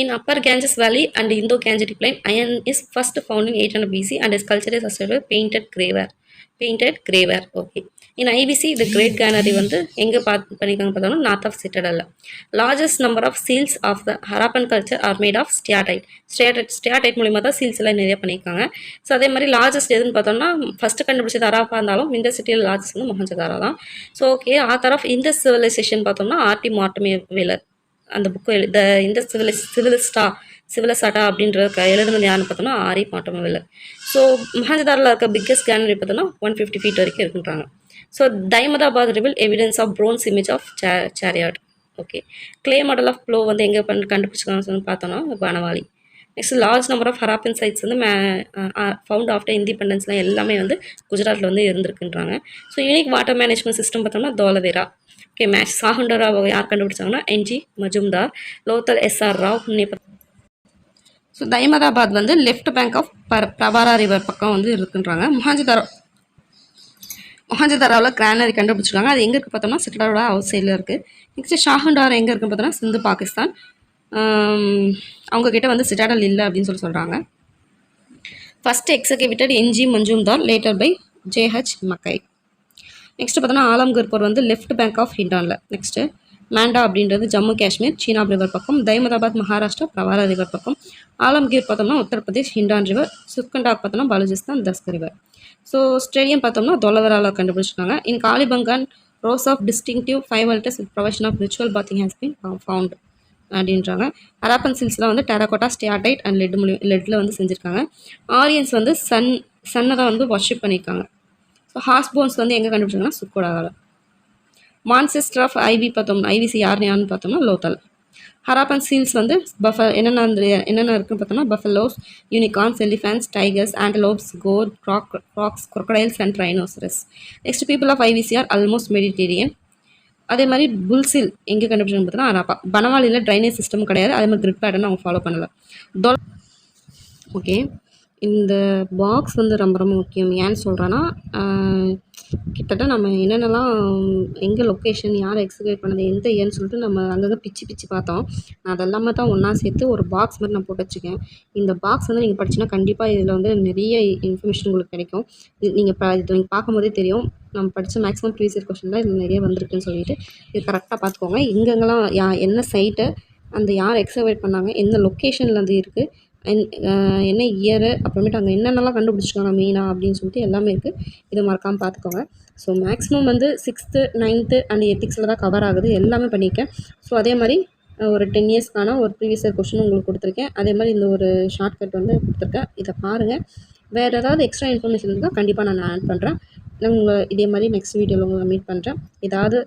In Upper Ganges Valley and Indo-Gangetic Plain, iron is first found in 800 BC and its culture is associated with painted graver. Okay. In IBC, the Great Granary வந்து எங்கே பண்ணியிருக்காங்க பார்த்தோம்னா north of சிட்டடல்ல. Largest number of seals of the Harappan culture are made of steatite மூலிமா தான் seals எல்லாம் நிறைய பண்ணியிருக்காங்க. ஸோ அதே மாதிரி லார்ஜஸ்ட் எதுன்னு பார்த்தோம்னா ஃபஸ்ட்டு கண்டுபிடிச்சது ஹராப்பா இருந்தாலும் இந்த சிட்டியில் லார்ஜஸ்ட் வந்து மொஹஞ்சதாரோ தான். ஸோ ஓகே, ஆத்தர் ஆஃப் இந்த சிவிலைசேஷன் பார்த்தோம்னா ஆர்டி மார்டமே வேலர். அந்த புக்கு இந்த சிவிலசாட்டா அப்படின்ற எழுதுனது யாருன்னு பார்த்தோம்னா ஆரி மாட்டோமில்லை. ஸோ மொஹஞ்சதாரோவில் இருக்க பிக்கஸ்ட் கேனரி பார்த்தோம்னா 150 feet வரைக்கும் இருக்குன்றாங்க. So Daimabad reveal evidence of bronze image of chariot. Okay, clay model of plough வந்து எங்கே கண்டுபிடிச்சிருக்காங்கன்னு பார்த்தோம்னா Banawali. Next large number of Harappan sites வந்து ஃபவுண்ட் ஆஃப்டர் இண்டிபெண்டன்ஸ்லாம் எல்லாமே வந்து குஜராத்தில் வந்து இருந்திருக்குன்றாங்க. So unique water management system பார்த்தோம்னா தோலவேரா. ஓகே, மேட்ச் சாகுண்டராவை யார் கண்டுபிடிச்சாங்கன்னா NG Majumdar, Lothal SR Rao. So Daimabad வந்து left bank of Pravara river பக்கம் வந்து இருக்குன்றாங்க. மொஹஞ்சதாரோவில் கிரானரி கண்டுபிடிச்சிருக்காங்க. அது எங்கே இருக்குது பார்த்தோம்னா சிட்டடோட அவுட் சைடில் இருக்குது. நெக்ஸ்ட் ஷாகுண்டார் எங்கே இருக்குன்னு பார்த்தோம்னா சிந்து பாகிஸ்தான். அவங்கக்கிட்ட வந்து சிட்டாடல் இல்லை அப்படின்னு சொல்கிறாங்க. First executed NG Majumdar, later by JH Mackay. Next பார்த்தோன்னா ஆலம்கர்பூர் வந்து லெஃப்ட் பேங்க் ஆஃப் ஹிண்டானில். நெக்ஸ்ட்டு மாண்டா அப்படின்றது ஜம்மு காஷ்மீர், சீனாப் ரிவர் பக்கம். தைமதாபாத் மகாராஷ்டிரா, பிரவாரா ரிவர் பக்கம். ஆலம்கீர் பார்த்தோம்னா உத்தரப்பிரதேஷ், ஹிண்டான் ரிவர். சுக்கண்டாக் பார்த்தோம்னா Baluchistan, Dasht river. So stadium பார்த்தோம்னா தொலவராவில் கண்டுபிடிச்சிருக்காங்க. In Kalibangan rows of distinctive 5 altars with provision of ritual bathing has been found அப்படின்றாங்க. ஹராப்பன் சில்ஸ்லாம் வந்து டெரகோட்டா, ஸ்டியாடைட் அண்ட் லெட்டில் வந்து செஞ்சுருக்காங்க. ஆரியன்ஸ் வந்து சன்னை தான் வந்து வர்ஷிப் பண்ணியிருக்காங்க. ஸோ ஹார்ஸ் போன்ஸ் வந்து எங்கே கண்டுபிடிச்சாங்கன்னா சுக்கோடாவில். மான்செஸ்டர் ஆஃப் ஐவி பார்த்தோம்னா ஐவிசி யாருன்னு பார்த்தோம்னா லோத்தல். ஹராப்பன் சீல்ஸ் வந்து என்னென்ன இருக்குன்னு பார்த்தோம்னா buffaloes, unicorns, elephants, tigers, antelopes, gaur, crocs, crocodiles and rhinoceros. Next people of IVC are almost Mediterranean. அதே மாதிரி புல்சில் எங்கே கண்டுபிடிச்சாங்க பார்த்தோன்னா ஹராப்பா. பனவாலியில் ட்ரைனேஜ் சிஸ்டம் கிடையாது, அதே மாதிரி கிரிட் பேட்டர்ன் அவங்க ஃபாலோ பண்ணல. ஓகே, இந்த பாக்ஸ் வந்து ரொம்ப ரொம்ப முக்கியம். ஏன்னு சொல்கிறேன்னா கிட்டத்தட்ட நம்ம என்னென்னலாம் எங்கே லொக்கேஷன் யார் எக்ஸிக்யூட் பண்ணது எந்த ஏன்னு சொல்லிட்டு நம்ம அங்கங்கே பிச்சு பார்த்தோம். நான் அதெல்லாமே தான் ஒன்றா சேர்த்து ஒரு பாக்ஸ் மாதிரி நான் போட்டு வச்சுருக்கேன். இந்த பாக்ஸ் வந்து நீங்கள் படிச்சுன்னா கண்டிப்பாக இதில் வந்து நிறைய இன்ஃபர்மேஷன் உங்களுக்கு கிடைக்கும். இது நீங்கள் பார்க்கும்போதே தெரியும், நம்ம படித்த மேக்ஸிமம் ப்ரீவியஸ் இயர் கொஸ்டினில் இதில் நிறைய வந்திருக்குன்னு சொல்லிட்டு இது கரெக்டாக பார்த்துக்கோங்க. எங்கெங்கெல்லாம் என்ன சைட்டை அந்த யார் எக்ஸிக்யூட் பண்ணாங்க, எந்த லொக்கேஷனில் அது இருக்குது, என்ன இயரு, அப்புறமேட்டு அங்கே என்னென்னலாம் கண்டுபிடிச்சிருக்காங்க மெயினாக அப்படின்னு சொல்லிட்டு எல்லாமே இருக்குது. இதை மறக்காமல் பார்த்துக்கோங்க. ஸோ மேக்ஸிமம் வந்து 6th 9th அண்ட் எத்திக்ஸில் தான் கவர் ஆகுது, எல்லாமே பண்ணியிருக்கேன். ஸோ அதே மாதிரி ஒரு 10 இயர்ஸ்க்கான ஒரு ப்ரீவியஸ் இயர் கொஸ்டின் உங்களுக்கு கொடுத்துருக்கேன். அதே மாதிரி இந்த ஒரு ஷார்ட்கட் வந்து கொடுத்துருக்கேன், இதை பாருங்கள். வேறு ஏதாவது எக்ஸ்ட்ரா இன்ஃபர்மேஷன் இருந்தால் கண்டிப்பாக நான் ஆட் பண்ணுறேன். இதே மாதிரி நெக்ஸ்ட் வீடியோவில் உங்களை மீட் பண்ணுறேன். ஏதாவது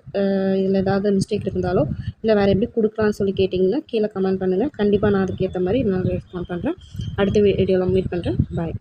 இதில் ஏதாவது மிஸ்டேக் இருந்தாலோ இல்லை வேறு எப்படி கொடுக்கலான்னு சொல்லி கேட்டிங்கன்னா கீழே கமெண்ட் பண்ணுங்கள். கண்டிப்பாக நான் அதுக்கேற்ற மாதிரி நான் ரெஸ்பாண்ட் பண்ணுறேன். அடுத்த வீடியோவில் மீட் பண்ணுறேன். பாய்.